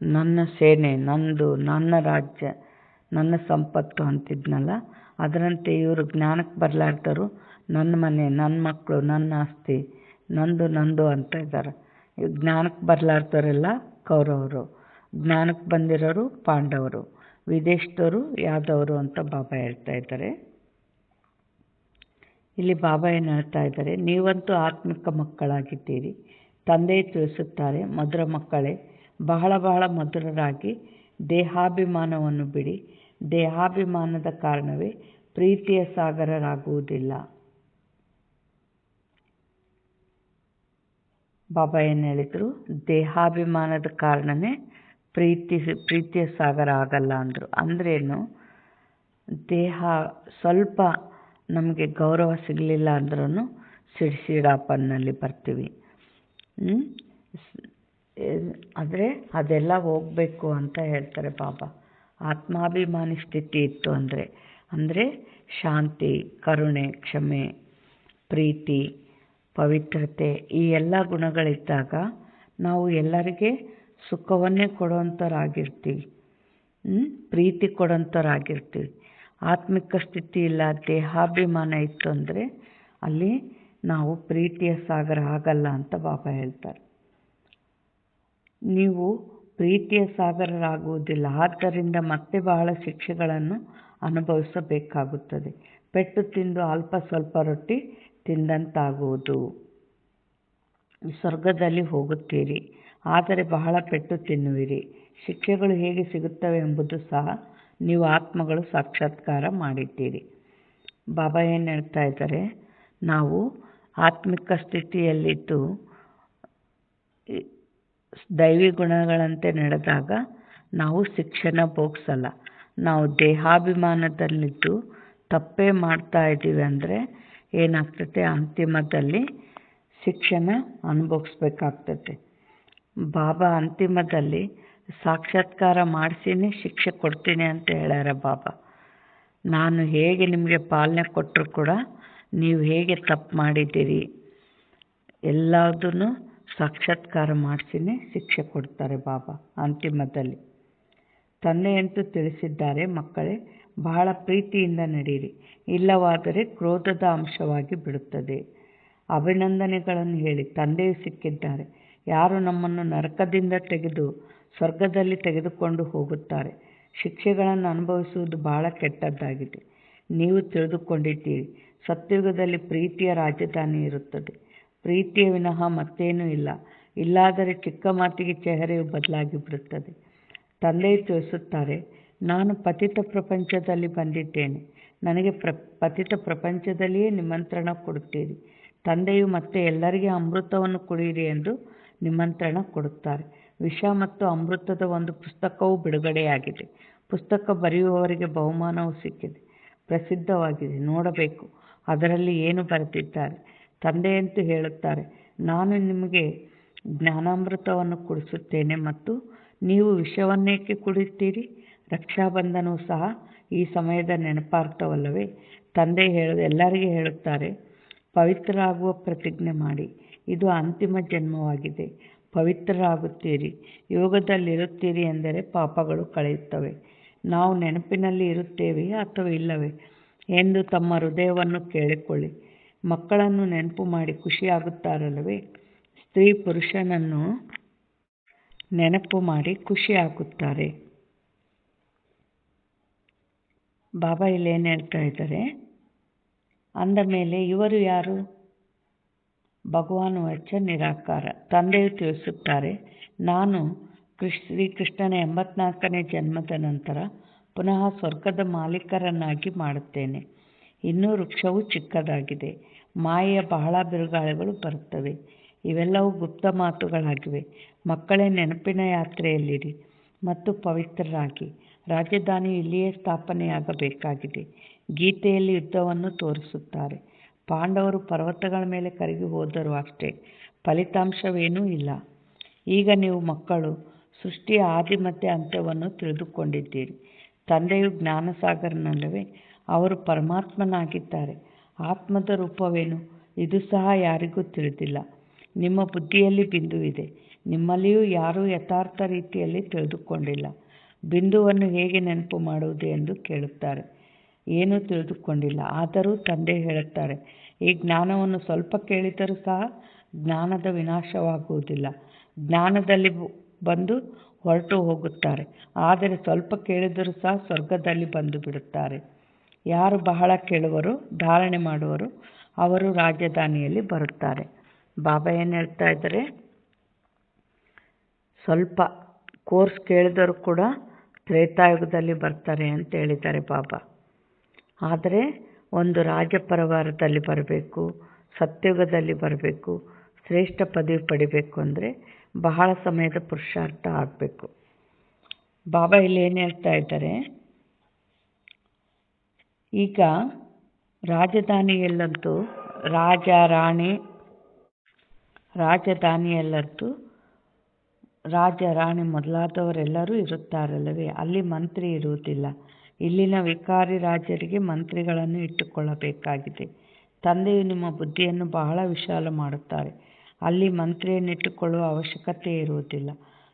ನನ್ನ ಸೇನೆ, ನನ್ನ ರಾಜ್ಯ, ನನ್ನ ಸಂಪತ್ತು ಅಂತಿದ್ನಲ್ಲ, ಅದರಂತೆ ಇವರು ಜ್ಞಾನಕ್ಕೆ ಬರಲಾರ್ದವರು ನನ್ನ ಮನೆ, ನನ್ನ ಮಕ್ಕಳು, ನನ್ನ ಆಸ್ತಿ, ನಂದು ಅಂತ ಇದ್ದಾರೆ. ಜ್ಞಾನಕ್ಕೆ ಬರಲಾರ್ದವರೆಲ್ಲ ಕೌರವರು, ಜ್ಞಾನಕ್ಕೆ ಬಂದಿರೋರು ಪಾಂಡವರು, ವಿದೇಶದವರು ಯಾದವರು ಅಂತ ಬಾಬಾ ಹೇಳ್ತಾ ಇದ್ದಾರೆ. ಇಲ್ಲಿ ಬಾಬಾ ಏನು ಹೇಳ್ತಾ ಇದ್ದಾರೆ, ನೀವಂತೂ ಆತ್ಮಿಕ ಮಕ್ಕಳಾಗಿದ್ದೀರಿ. ತಂದೆ ತಿಳಿಸುತ್ತಾರೆ, ಮಧುರ ಮಕ್ಕಳೇ, ಬಹಳ ಬಹಳ ಮಧುರರಾಗಿ ದೇಹಾಭಿಮಾನವನ್ನು ಬಿಡಿ. ದೇಹಾಭಿಮಾನದ ಕಾರಣವೇ ಪ್ರೀತಿಯ ಸಾಗರರಾಗುವುದಿಲ್ಲ. ಬಾಬಾ ಏನು ಹೇಳಿದರು, ದೇಹಾಭಿಮಾನದ ಕಾರಣನೇ ಪ್ರೀತಿಯ ಸಾಗರ ಆಗಲ್ಲ ಅಂದರು. ಅಂದ್ರೇನು, ದೇಹ ಸ್ವಲ್ಪ ನಮಗೆ ಗೌರವ ಸಿಗಲಿಲ್ಲ ಅಂದ್ರೂ ಸಿಡಿಸಿಡಾಪನ್ನಲ್ಲಿ ಬರ್ತೀವಿ. ಆದರೆ ಅದೆಲ್ಲ ಹೋಗಬೇಕು ಅಂತ ಹೇಳ್ತಾರೆ ಬಾಬಾ. ಆತ್ಮಾಭಿಮಾನಿ ಸ್ಥಿತಿ ಇತ್ತು ಅಂದರೆ ಶಾಂತಿ, ಕರುಣೆ, ಕ್ಷಮೆ, ಪ್ರೀತಿ, ಪವಿತ್ರತೆ, ಈ ಎಲ್ಲ ಗುಣಗಳಿದ್ದಾಗ ನಾವು ಎಲ್ಲರಿಗೆ ಸುಖವನ್ನೇ ಕೊಡುವಂಥವ್ರಾಗಿರ್ತೀವಿ, ಪ್ರೀತಿ ಕೊಡೋಂಥವ್ರಾಗಿರ್ತೀವಿ. ಆತ್ಮಿಕ ಸ್ಥಿತಿ ಇಲ್ಲ, ದೇಹಾಭಿಮಾನ ಇತ್ತು ಅಂದರೆ ಅಲ್ಲಿ ನಾವು ಪ್ರೀತಿಯ ಸಾಗರ ಆಗಲ್ಲ ಅಂತ ಬಾಬಾ ಹೇಳ್ತಾರೆ. ನೀವು ಪ್ರೀತಿಯ ಸಾಗರರಾಗುವುದಿಲ್ಲ, ಆದ್ದರಿಂದ ಮತ್ತೆ ಬಹಳ ಶಿಕ್ಷೆಗಳನ್ನು ಅನುಭವಿಸಬೇಕಾಗುತ್ತದೆ. ಪೆಟ್ಟು ತಿಂದು ಅಲ್ಪ ಸ್ವಲ್ಪ ರೊಟ್ಟಿ ತಿಂದಂತಾಗುವುದು. ಸ್ವರ್ಗದಲ್ಲಿ ಹೋಗುತ್ತೀರಿ, ಆದರೆ ಬಹಳ ಪೆಟ್ಟು ತಿನ್ನುವಿರಿ. ಶಿಕ್ಷೆಗಳು ಹೇಗೆ ಸಿಗುತ್ತವೆ ಎಂಬುದು ಸಹ ನೀವು ಆತ್ಮಗಳು ಸಾಕ್ಷಾತ್ಕಾರ ಮಾಡಿದ್ದೀರಿ. ಬಾಬಾ ಏನು ಹೇಳ್ತಾ ಇದ್ದಾರೆ, ನಾವು ಆತ್ಮಿಕ ಸ್ಥಿತಿಯಲ್ಲಿದ್ದು ದೈವಿ ಗುಣಗಳಂತೆ ನಡೆದಾಗ ನಾವು ಶಿಕ್ಷೆನ ಭೋಗಿಸಲ್ಲ. ನಾವು ದೇಹಾಭಿಮಾನದಲ್ಲಿದ್ದು ತಪ್ಪೇ ಮಾಡ್ತಾ ಇದ್ದೀವಿ ಅಂದರೆ ಏನಾಗ್ತದೆ, ಅಂತಿಮದಲ್ಲಿ ಶಿಕ್ಷೆನ ಅನುಭವಿಸ್ಬೇಕಾಗ್ತದೆ. ಬಾಬಾ ಅಂತಿಮದಲ್ಲಿ ಸಾಕ್ಷಾತ್ಕಾರ ಮಾಡಿಸಿನೇ ಶಿಕ್ಷೆ ಕೊಡ್ತೀನಿ ಅಂತ ಹೇಳ್ಯಾರ ಬಾಬಾ. ನಾನು ಹೇಗೆ ನಿಮಗೆ ಪಾಲನೆ ಕೊಟ್ಟರು ಕೂಡ ನೀವು ಹೇಗೆ ತಪ್ಪು ಮಾಡಿದ್ದೀರಿ ಎಲ್ಲದನ್ನು ಸಾಕ್ಷಾತ್ಕಾರ ಮಾಡಿಸಿನೇ ಶಿಕ್ಷೆ ಕೊಡ್ತಾರೆ ಬಾಬಾ ಅಂತಿಮದಲ್ಲಿ. ತಂದೆಯಂತೂ ತಿಳಿಸಿದ್ದಾರೆ, ಮಕ್ಕಳೇ ಬಹಳ ಪ್ರೀತಿಯಿಂದ ನಡೀರಿ, ಇಲ್ಲವಾದರೆ ಕ್ರೋಧದ ಅಂಶವಾಗಿ ಬಿಡುತ್ತದೆ. ಅಭಿನಂದನೆಗಳನ್ನು ಹೇಳಿ, ತಂದೆಯು ಸಿಕ್ಕಿದ್ದಾರೆ. ಯಾರು ನಮ್ಮನ್ನು ನರಕದಿಂದ ತೆಗೆದು ಸ್ವರ್ಗದಲ್ಲಿ ತೆಗೆದುಕೊಂಡು ಹೋಗುತ್ತಾರೆ. ಶಿಕ್ಷೆಗಳನ್ನು ಅನುಭವಿಸುವುದು ಬಹಳ ಕೆಟ್ಟದ್ದಾಗಿದೆ. ನೀವು ತಿಳಿದುಕೊಂಡಿದ್ದೀರಿ, ಸತ್ಯುಗದಲ್ಲಿ ಪ್ರೀತಿಯ ರಾಜಧಾನಿ ಇರುತ್ತದೆ. ಪ್ರೀತಿಯ ವಿನಃ ಮತ್ತೇನೂ ಇಲ್ಲ. ಇಲ್ಲಾದರೆ ಚಿಕ್ಕ ಮಾತಿಗೆ ಚೆಹರೆಯು ಬದಲಾಗಿ ಬಿಡುತ್ತದೆ. ತಂದೆಯು ತಿಳಿಸುತ್ತಾರೆ, ನಾನು ಪತಿತ ಪ್ರಪಂಚದಲ್ಲಿ ಬಂದಿದ್ದೇನೆ. ನನಗೆ ಪತಿತ ಪ್ರಪಂಚದಲ್ಲಿಯೇ ನಿಮಂತ್ರಣ ಕೊಡುತ್ತೀರಿ. ತಂದೆಯು ಮತ್ತೆ ಎಲ್ಲರಿಗೆ ಅಮೃತವನ್ನು ಕುಡಿಯಿರಿ ಎಂದು ನಿಮಂತ್ರಣ ಕೊಡುತ್ತಾರೆ. ವಿಷ ಮತ್ತು ಅಮೃತದ ಒಂದು ಪುಸ್ತಕವೂ ಬಿಡುಗಡೆಯಾಗಿದೆ. ಪುಸ್ತಕ ಬರೆಯುವವರಿಗೆ ಬಹುಮಾನವೂ ಸಿಕ್ಕಿದೆ, ಪ್ರಸಿದ್ಧವಾಗಿದೆ, ನೋಡಬೇಕು ಅದರಲ್ಲಿ ಏನು ಬರೆದಿದ್ದಾರೆ. ತಂದೆಯಂತೂ ಹೇಳುತ್ತಾರೆ, ನಾನು ನಿಮಗೆ ಜ್ಞಾನಾಮೃತವನ್ನು ಕುಡಿಸುತ್ತೇನೆ ಮತ್ತು ನೀವು ವಿಷವನ್ನೇಕೆ ಕುಡಿಯುತ್ತೀರಿ. ರಕ್ಷಾಬಂಧನವೂ ಸಹ ಈ ಸಮಯದ ನೆನಪಾರ್ಥವಲ್ಲವೇ. ತಂದೆ ಎಲ್ಲರಿಗೆ ಹೇಳುತ್ತಾರೆ, ಪವಿತ್ರರಾಗುವ ಪ್ರತಿಜ್ಞೆ ಮಾಡಿ. ಇದು ಅಂತಿಮ ಜನ್ಮವಾಗಿದೆ. ಪವಿತ್ರರಾಗುತ್ತೀರಿ, ಯೋಗದಲ್ಲಿರುತ್ತೀರಿ ಎಂದರೆ ಪಾಪಗಳು ಕಳೆಯುತ್ತವೆ. ನಾವು ನೆನಪಿನಲ್ಲಿ ಇರುತ್ತೇವೆಯೇ ಅಥವಾ ಇಲ್ಲವೇ ಎಂದು ತಮ್ಮ ಹೃದಯವನ್ನು ಕೇಳಿಕೊಳ್ಳಿ. ಮಕ್ಕಳನ್ನು ನೆನಪು ಮಾಡಿ ಖುಷಿಯಾಗುತ್ತಾರಲ್ಲವೇ. ಸ್ತ್ರೀ ಪುರುಷನನ್ನು ನೆನಪು ಮಾಡಿ ಖುಷಿಯಾಗುತ್ತಾರೆ. ಬಾಬಾ ಇಲ್ಲಿ ಏನು ಹೇಳ್ತಾ ಇದ್ದಾರೆ, ಅಂದ ಮೇಲೆ ಇವರು ಯಾರು? ಭಗವಾನ್ ವಚ ನಿರಾಕಾರ. ತಂದೆಯು ತಿಳಿಸುತ್ತಾರೆ, ನಾನು ಶ್ರೀಕೃಷ್ಣನ 84ನೇ ಜನ್ಮದ ನಂತರ ಪುನಃ ಸ್ವರ್ಗದ ಮಾಲೀಕರನ್ನಾಗಿ ಮಾಡುತ್ತೇನೆ. ಇನ್ನೂ ವೃಕ್ಷವು ಚಿಕ್ಕದಾಗಿದೆ. ಮಾಯೆಯ ಬಹಳ ಬಿರುಗಾಳಿಗಳು ಬರುತ್ತವೆ. ಇವೆಲ್ಲವೂ ಗುಪ್ತ ಮಾತುಗಳಾಗಿವೆ. ಮಕ್ಕಳೇ, ನೆನಪಿನ ಯಾತ್ರೆಯಲ್ಲಿರಿ ಮತ್ತು ಪವಿತ್ರರಾಗಿ. ರಾಜಧಾನಿಯು ಇಲ್ಲಿಯೇ ಸ್ಥಾಪನೆಯಾಗಬೇಕಾಗಿದೆ. ಗೀತೆಯಲ್ಲಿ ಯುದ್ಧವನ್ನು ತೋರಿಸುತ್ತಾರೆ. ಪಾಂಡವರು ಪರ್ವತಗಳ ಮೇಲೆ ಕರಗಿ ಹೋದರು ಅಷ್ಟೇ, ಫಲಿತಾಂಶವೇನೂ ಇಲ್ಲ. ಈಗ ನೀವು ಮಕ್ಕಳು ಸೃಷ್ಟಿಯ ಆದಿ ಮಧ್ಯ ಅಂತ್ಯವನ್ನು ತಿಳಿದುಕೊಂಡಿದ್ದೀರಿ. ತಂದೆಯು ಜ್ಞಾನಸಾಗರನಲ್ಲವೇ, ಅವರು ಪರಮಾತ್ಮನಾಗಿದ್ದಾರೆ. ಆತ್ಮದ ರೂಪವೇನು, ಇದು ಸಹ ಯಾರಿಗೂ ತಿಳಿದಿಲ್ಲ. ನಿಮ್ಮ ಬುದ್ಧಿಯಲ್ಲಿ ಬಿಂದುವಿದೆ, ನಿಮ್ಮಲ್ಲಿಯೂ ಯಾರೂ ಯಥಾರ್ಥ ರೀತಿಯಲ್ಲಿ ತಿಳಿದುಕೊಂಡಿಲ್ಲ. ಬಿಂದುವನ್ನು ಹೇಗೆ ನೆನಪು ಮಾಡುವುದು ಎಂದು ಕೇಳುತ್ತಾರೆ. ಏನೂ ತಿಳಿದುಕೊಂಡಿಲ್ಲ. ಆದರೂ ತಂದೆ ಹೇಳುತ್ತಾರೆ, ಈ ಜ್ಞಾನವನ್ನು ಸ್ವಲ್ಪ ಕೇಳಿದರೂ ಸಹ ಜ್ಞಾನದ ವಿನಾಶವಾಗುವುದಿಲ್ಲ. ಜ್ಞಾನದಲ್ಲಿ ಬಂದು ಹೊರಟು ಹೋಗುತ್ತಾರೆ, ಆದರೆ ಸ್ವಲ್ಪ ಕೇಳಿದರೂ ಸಹ ಸ್ವರ್ಗದಲ್ಲಿ ಬಂದು ಬಿಡುತ್ತಾರೆ. ಯಾರು ಬಹಳ ಕೇಳುವರೋ, ಧಾರಣೆ ಮಾಡುವರೋ ಅವರು ರಾಜಧಾನಿಯಲ್ಲಿ ಬರುತ್ತಾರೆ. ಬಾಬಾ ಏನು ಹೇಳ್ತಾ ಇದ್ದಾರೆ, ಸ್ವಲ್ಪ ಕೋರ್ಸ್ ಕೇಳಿದರೂ ಕೂಡ ತ್ರೇತಾಯುಗದಲ್ಲಿ ಬರ್ತಾರೆ ಅಂತ ಹೇಳಿದ್ದಾರೆ ಬಾಬಾ. ಆದರೆ ಒಂದು ರಾಜಪರಿವಾರದಲ್ಲಿ ಬರಬೇಕು, ಸತ್ಯುಗದಲ್ಲಿ ಬರಬೇಕು, ಶ್ರೇಷ್ಠ ಪದವಿ ಪಡಿಬೇಕು ಅಂದರೆ ಬಹಳ ಸಮಯದ ಪುರುಷಾರ್ಥ ಆಗಬೇಕು. ಬಾಬಾ ಇಲ್ಲಿ ಏನು ಹೇಳ್ತಾ ಇದ್ದಾರೆ, ಈಗ ರಾಜಧಾನಿಯಲ್ಲಂತೂ ರಾಜ ರಾಣಿ ಮೊದಲಾದವರೆಲ್ಲರೂ ಇರುತ್ತಾರಲ್ಲವೇ, ಅಲ್ಲಿ ಮಂತ್ರಿ ಇರುವುದಿಲ್ಲ. ಇಲ್ಲಿನ ವಿಕಾರಿ ರಾಜರಿಗೆ ಮಂತ್ರಿಗಳನ್ನು ಇಟ್ಟುಕೊಳ್ಳಬೇಕಾಗಿದೆ. ತಂದೆಯು ನಿಮ್ಮ ಬುದ್ಧಿಯನ್ನು ಬಹಳ ವಿಶಾಲ ಮಾಡುತ್ತಾರೆ. ಅಲ್ಲಿ ಮಂತ್ರಿಯನ್ನು ಇಟ್ಟುಕೊಳ್ಳುವ ಅವಶ್ಯಕತೆ ಇರುವುದಿಲ್ಲ.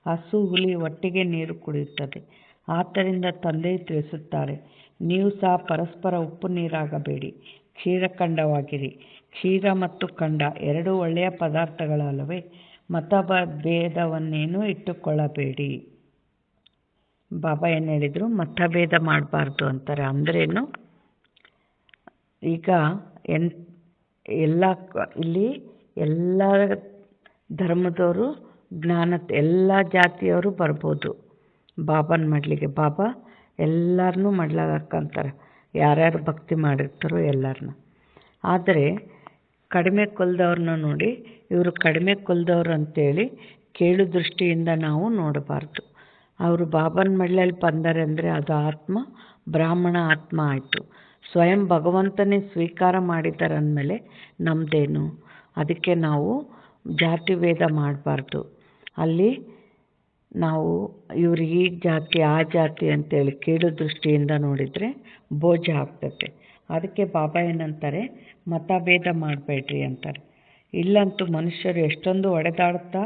ಹಸು ಹುಲಿ ಒಟ್ಟಿಗೆ ನೀರು ಕುಡಿಯುತ್ತದೆ. ಆದ್ದರಿಂದ ತಂದೆಯು ತಿಳಿಸುತ್ತಾರೆ, ನೀವು ಸಹ ಪರಸ್ಪರ ಉಪ್ಪು ನೀರಾಗಬೇಡಿ, ಕ್ಷೀರಖಂಡವಾಗಿರಿ. ಕ್ಷೀರ ಮತ್ತು ಖಂಡ ಎರಡೂ ಒಳ್ಳೆಯ ಪದಾರ್ಥಗಳಲ್ಲವೇ. ಮತಭೇದವನ್ನೇನೂ ಇಟ್ಟುಕೊಳ್ಳಬೇಡಿ. ಬಾಬಾ ಏನು ಹೇಳಿದರು, ಮತಭೇದ ಮಾಡಬಾರ್ದು ಅಂತಾರೆ. ಅಂದ್ರೇನು, ಈಗ ಇಲ್ಲಿ ಎಲ್ಲ ಧರ್ಮದವರು ಎಲ್ಲ ಜಾತಿಯವರು ಬರ್ಬೋದು ಬಾಬಾನ ಮಡ್ಲಿಗೆ. ಬಾಬಾ ಎಲ್ಲರನ್ನೂ ಮಡ್ಲಾಗ ಹಾಕಂತಾರೆ, ಯಾರ್ಯಾರು ಭಕ್ತಿ ಮಾಡಿರ್ತಾರೋ ಎಲ್ಲರನ್ನ. ಆದರೆ ಕಡಿಮೆ ಕುಲದವ್ರನ್ನ ನೋಡಿ ಇವರು ಕಡಿಮೆ ಕುಲದವ್ರು ಅಂತೇಳಿ ಕೇಳು ದೃಷ್ಟಿಯಿಂದ ನಾವು ನೋಡಬಾರ್ದು. ಅವರು ಬಾಬಾನ ಮಡ್ಲಲ್ಲಿ ಬಂದರೆ ಅಂದರೆ ಅದು ಆತ್ಮ ಬ್ರಾಹ್ಮಣ ಆತ್ಮ ಆಯಿತು. ಸ್ವಯಂ ಭಗವಂತನೇ ಸ್ವೀಕಾರ ಮಾಡಿದ್ದಾರೆ ಅಂದಮೇಲೆ ನಮ್ಮದೇನು. ಅದಕ್ಕೆ ನಾವು ಜಾತಿ ಭೇದ ಮಾಡಬಾರ್ದು. ಅಲ್ಲಿ ನಾವು ಇವರು ಈ ಜಾತಿ ಆ ಜಾತಿ ಅಂತೇಳಿ ಕೀಳು ದೃಷ್ಟಿಯಿಂದ ನೋಡಿದರೆ ಬೋಜ ಆಗ್ತದೆ. ಅದಕ್ಕೆ ಬಾಬಾ ಏನಂತಾರೆ, ಮತಭೇದ ಮಾಡಬೇಡ್ರಿ ಅಂತಾರೆ. ಇಲ್ಲಂತೂ ಮನುಷ್ಯರು ಎಷ್ಟೊಂದು ಹೊಡೆದಾಡುತ್ತಾ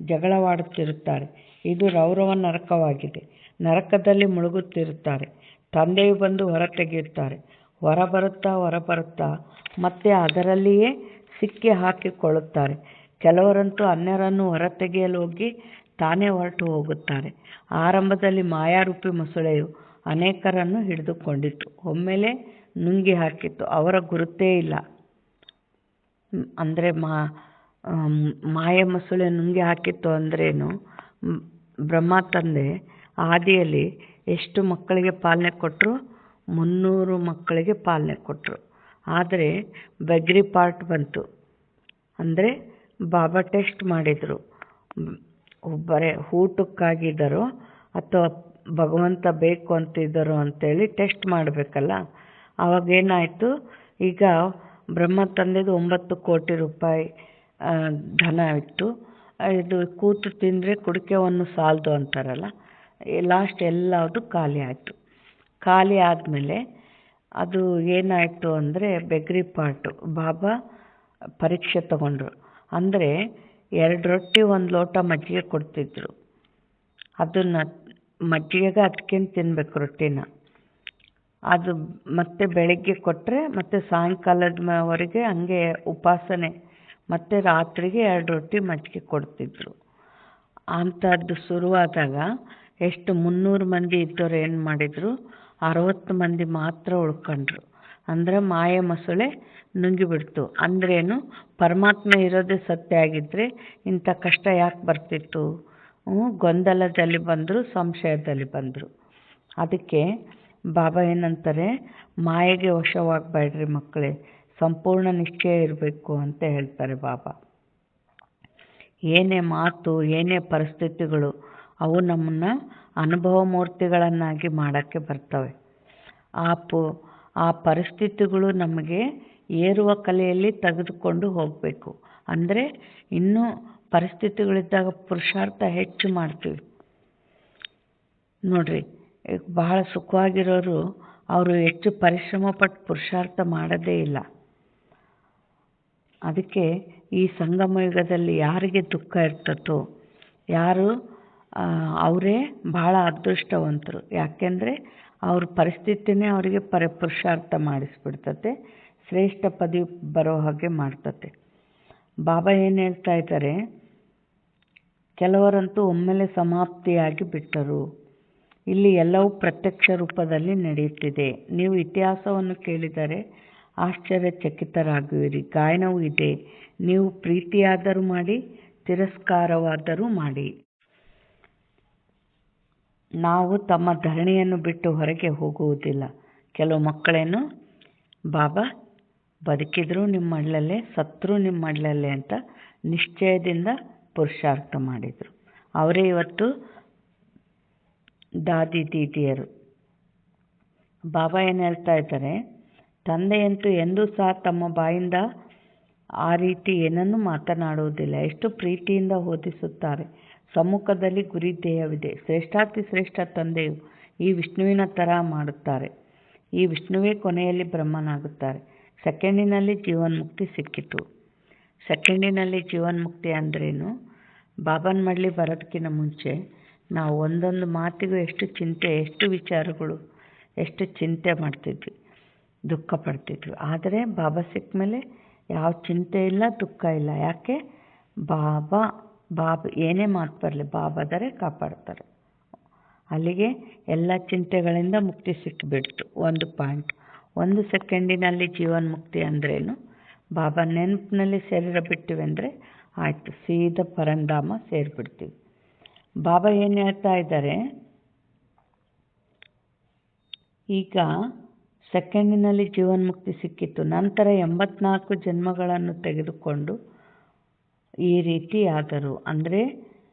ಜಗಳವಾಡುತ್ತಿರುತ್ತಾರೆ. ಇದು ರೌರವ ನರಕವಾಗಿದೆ. ನರಕದಲ್ಲಿ ಮುಳುಗುತ್ತಿರುತ್ತಾರೆ. ತಂದೆಯು ಬಂದು ಹೊರ ತೆಗೆಯುತ್ತಾರೆ. ಹೊರ ಬರುತ್ತಾ ಮತ್ತೆ ಅದರಲ್ಲಿಯೇ ಸಿಕ್ಕಿ ಹಾಕಿಕೊಳ್ಳುತ್ತಾರೆ. ಕೆಲವರಂತೂ ಅನ್ಯರನ್ನು ಹೊರ ತೆಗೆಯಲು ಹೋಗಿ ತಾನೇ ಹೊರಟು ಹೋಗುತ್ತಾರೆ. ಆರಂಭದಲ್ಲಿ ಮಾಯಾರೂಪಿ ಮೊಸಳೆಯು ಅನೇಕರನ್ನು ಹಿಡಿದುಕೊಂಡಿತು, ಒಮ್ಮೆಲೆ ನುಂಗಿ ಹಾಕಿತ್ತು. ಅವರ ಗುರುತೇ ಇಲ್ಲ. ಅಂದರೆ ಮಾಯ ಮೊಸಳೆ ನುಂಗಿ ಹಾಕಿತ್ತು ಅಂದ್ರೇನು, ಬ್ರಹ್ಮ ತಂದೆ ಆದಿಯಲ್ಲಿ ಎಷ್ಟು ಮಕ್ಕಳಿಗೆ ಪಾಲನೆ ಕೊಟ್ಟರು, 300 ಮಕ್ಕಳಿಗೆ ಪಾಲನೆ ಕೊಟ್ಟರು. ಆದರೆ ಬೆಗ್ರಿ ಪಾರ್ಟ್ ಬಂತು. ಅಂದರೆ ಬಾಬಾ ಟೆಸ್ಟ್ ಮಾಡಿದರು, ಬರೇ ಊಟಕ್ಕಾಗಿದ್ದಾರೋ ಅಥವಾ ಭಗವಂತ ಬೇಕು ಅಂತಿದ್ದಾರೋ ಅಂತೇಳಿ ಟೆಸ್ಟ್ ಮಾಡಬೇಕಲ್ಲ. ಆವಾಗೇನಾಯಿತು, ಈಗ ಬ್ರಹ್ಮ ತಂದೆದು 9 ಕೋಟಿ ರೂಪಾಯಿ ಧನ ಇತ್ತು. ಇದು ಕೂತು ತಿಂದರೆ ಕುಡಿಕೆವನ್ನು ಸಾಲದು ಅಂತಾರಲ್ಲ. ಲಾಸ್ಟ್ ಎಲ್ಲದು ಖಾಲಿ ಆಯಿತು. ಖಾಲಿ ಆದಮೇಲೆ ಅದು ಏನಾಯಿತು ಅಂದರೆ ಬೆಗ್ರಿ ಪಾರ್ಟು. ಬಾಬಾ ಪರೀಕ್ಷೆ ತಗೊಂಡ್ರು. ಅಂದರೆ 2 ರೊಟ್ಟಿ 1 ಲೋಟ ಮಜ್ಜಿಗೆ ಕೊಡ್ತಿದ್ರು. ಅದನ್ನು ಮಜ್ಜಿಗೆಗೆ ಅದಕ್ಕೇನು ತಿನ್ನಬೇಕು ರೊಟ್ಟಿನ. ಅದು ಮತ್ತೆ ಬೆಳಗ್ಗೆ ಕೊಟ್ಟರೆ ಮತ್ತೆ ಸಾಯಂಕಾಲದವರೆಗೆ ಹಂಗೆ ಉಪಾಸನೆ. ಮತ್ತು ರಾತ್ರಿಗೆ 2 ರೊಟ್ಟಿ ಮಜ್ಜಿಗೆ ಕೊಡ್ತಿದ್ರು. ಅಂಥದ್ದು ಶುರುವಾದಾಗ ಎಷ್ಟು 300 ಮಂದಿ ಇದ್ದವ್ರು ಏನು ಮಾಡಿದರು, 60 ಮಂದಿ ಮಾತ್ರ ಉಳ್ಕೊಂಡ್ರು. ಅಂದರೆ ಮಾಯ ಮೊಸಳೆ ನುಂಗಿಬಿಡ್ತು. ಅಂದ್ರೇನು, ಪರಮಾತ್ಮ ಇರೋದೇ ಸತ್ಯ ಆಗಿದ್ದರೆ ಇಂಥ ಕಷ್ಟ ಯಾಕೆ ಬರ್ತಿತ್ತು. ಗೊಂದಲದಲ್ಲಿ ಬಂದರು, ಸಂಶಯದಲ್ಲಿ ಬಂದರು. ಅದಕ್ಕೆ ಬಾಬಾ ಏನಂತಾರೆ, ಮಾಯೆಗೆ ವಶವಾಗಬೇಡ್ರಿ ಮಕ್ಕಳೇ, ಸಂಪೂರ್ಣ ನಿಶ್ಚಯ ಇರಬೇಕು ಅಂತ ಹೇಳ್ತಾರೆ ಬಾಬಾ. ಏನೇ ಮಾತು, ಏನೇ ಪರಿಸ್ಥಿತಿಗಳು, ಅವು ನಮ್ಮನ್ನು ಅನುಭವ ಮೂರ್ತಿಗಳನ್ನಾಗಿ ಮಾಡೋಕ್ಕೆ ಬರ್ತವೆ. ಆ ಪರಿಸ್ಥಿತಿಗಳು ನಮಗೆ ಏರುವ ಕಲೆಯಲ್ಲಿ ತೆಗೆದುಕೊಂಡು ಹೋಗಬೇಕು. ಅಂದರೆ ಇನ್ನೂ ಪರಿಸ್ಥಿತಿಗಳಿದ್ದಾಗ ಪುರುಷಾರ್ಥ ಹೆಚ್ಚು ಮಾಡ್ತೀವಿ. ನೋಡ್ರಿ, ಬಹಳ ಸುಖವಾಗಿರೋರು ಅವರು ಹೆಚ್ಚು ಪರಿಶ್ರಮ ಪಟ್ಟು ಪುರುಷಾರ್ಥ ಮಾಡೋದೇ ಇಲ್ಲ. ಅದಕ್ಕೆ ಈ ಸಂಗಮ ಯುಗದಲ್ಲಿ ಯಾರಿಗೆ ದುಃಖ ಇರ್ತತೋ ಯಾರು ಅವರೇ ಬಹಳ ಅದೃಷ್ಟವಂತರು. ಯಾಕೆಂದರೆ ಅವ್ರ ಪರಿಸ್ಥಿತಿನೇ ಅವರಿಗೆ ಪುರುಷಾರ್ಥ ಮಾಡಿಸ್ಬಿಡ್ತತೆ. ಶ್ರೇಷ್ಠ ಪದವಿ ಬರೋ ಹಾಗೆ ಮಾಡ್ತದೆ. ಬಾಬಾ ಏನು ಹೇಳ್ತಾ ಇದ್ದಾರೆ, ಕೆಲವರಂತೂ ಒಮ್ಮೆಲೆ ಸಮಾಪ್ತಿಯಾಗಿ ಬಿಟ್ಟರು. ಇಲ್ಲಿ ಎಲ್ಲವೂ ಪ್ರತ್ಯಕ್ಷ ರೂಪದಲ್ಲಿ ನಡೆಯುತ್ತಿದೆ. ನೀವು ಇತಿಹಾಸವನ್ನು ಕೇಳಿದರೆ ಆಶ್ಚರ್ಯಚಕಿತರಾಗುವಿರಿ. ಗಾಯನವೂ ಇದೆ. ನೀವು ಪ್ರೀತಿಯಾದರೂ ಮಾಡಿ, ತಿರಸ್ಕಾರವಾದರೂ ಮಾಡಿ. ನಾವು ತಮ್ಮ ಧರಣಿಯನ್ನು ಬಿಟ್ಟು ಹೊರಗೆ ಹೋಗುವುದಿಲ್ಲ. ಕೆಲವು ಮಕ್ಕಳೇನು, ಬಾಬಾ ಬದುಕಿದ್ರು ನಿಮ್ಮ ಮಡ್ಲಲ್ಲೇ, ಸತ್ರು ನಿಮ್ಮ ಮಡ್ಲಲ್ಲೇ ಅಂತ ನಿಶ್ಚಯದಿಂದ ಪುರುಷಾರ್ಥ ಮಾಡಿದರು. ಅವರೇ ಇವತ್ತು ದಾದಿ ದೀದಿಯರು. ಬಾಬಾ ಏನು ಹೇಳ್ತಾ ಇದ್ದಾರೆ, ತಂದೆಯಂತೂ ಎಂದೂ ಸಹ ತಮ್ಮ ಬಾಯಿಂದ ಆ ರೀತಿ ಏನನ್ನೂ ಮಾತನಾಡುವುದಿಲ್ಲ. ಎಷ್ಟು ಪ್ರೀತಿಯಿಂದ ಓದಿಸುತ್ತಾರೆ. ಸಮ್ಮುಖದಲ್ಲಿ ಗುರಿ ಧ್ಯೇಯವಿದೆ. ಶ್ರೇಷ್ಠಾತಿ ಶ್ರೇಷ್ಠ ತಂದೆಯು ಈ ವಿಷ್ಣುವಿನ ತರಹ ಮಾಡುತ್ತಾರೆ. ಈ ವಿಷ್ಣುವೇ ಕೊನೆಯಲ್ಲಿ ಬ್ರಹ್ಮನಾಗುತ್ತಾರೆ. ಸೆಕೆಂಡಿನಲ್ಲಿ ಜೀವನ್ಮುಕ್ತಿ ಸಿಕ್ಕಿತು. ಸೆಕೆಂಡಿನಲ್ಲಿ ಜೀವನ್ಮುಕ್ತಿ ಅಂದ್ರೇನು? ಬಾಬನ ಮಡ್ಲಿ ಬರೋದಕ್ಕಿಂತ ಮುಂಚೆ ನಾವು ಒಂದೊಂದು ಮಾತಿಗೂ ಎಷ್ಟು ಚಿಂತೆ, ಎಷ್ಟು ವಿಚಾರಗಳು, ಎಷ್ಟು ಚಿಂತೆ ಮಾಡ್ತಿದ್ವಿ, ದುಃಖ ಪಡ್ತಿದ್ವಿ. ಆದರೆ ಬಾಬಾ ಸಿಕ್ಕ ಮೇಲೆ ಯಾವ ಚಿಂತೆ ಇಲ್ಲ, ದುಃಖ ಇಲ್ಲ. ಯಾಕೆ? ಬಾಬಾ ಏನೇ ಮಾತು ಬರಲಿ, ಬಾಬಾದರೆ ಕಾಪಾಡ್ತಾರೆ. ಅಲ್ಲಿಗೆ ಎಲ್ಲ ಚಿಂತೆಗಳಿಂದ ಮುಕ್ತಿ ಸಿಕ್ಕಿಬಿಡ್ತು. ಒಂದು ಪಾಯಿಂಟ್. 1 ಸೆಕೆಂಡಿನಲ್ಲಿ ಜೀವನ್ಮುಕ್ತಿ ಅಂದ್ರೇನು? ಬಾಬಾ ನೆನಪಿನಲ್ಲಿ ಶರೀರ ಬಿಟ್ಟಿವಿ ಅಂದರೆ ಆಯಿತು, ಸೀದಾ ಪರಂಧಾಮ ಸೇರಿಬಿಡ್ತೀವಿ. ಬಾಬಾ ಏನು ಹೇಳ್ತಾ ಇದ್ದಾರೆ, ಈಗ ಸೆಕೆಂಡಿನಲ್ಲಿ ಜೀವನ್ಮುಕ್ತಿ ಸಿಕ್ಕಿತ್ತು. ನಂತರ 84 ಜನ್ಮಗಳನ್ನು ತೆಗೆದುಕೊಂಡು ಈ ರೀತಿ ಆದರು. ಅಂದರೆ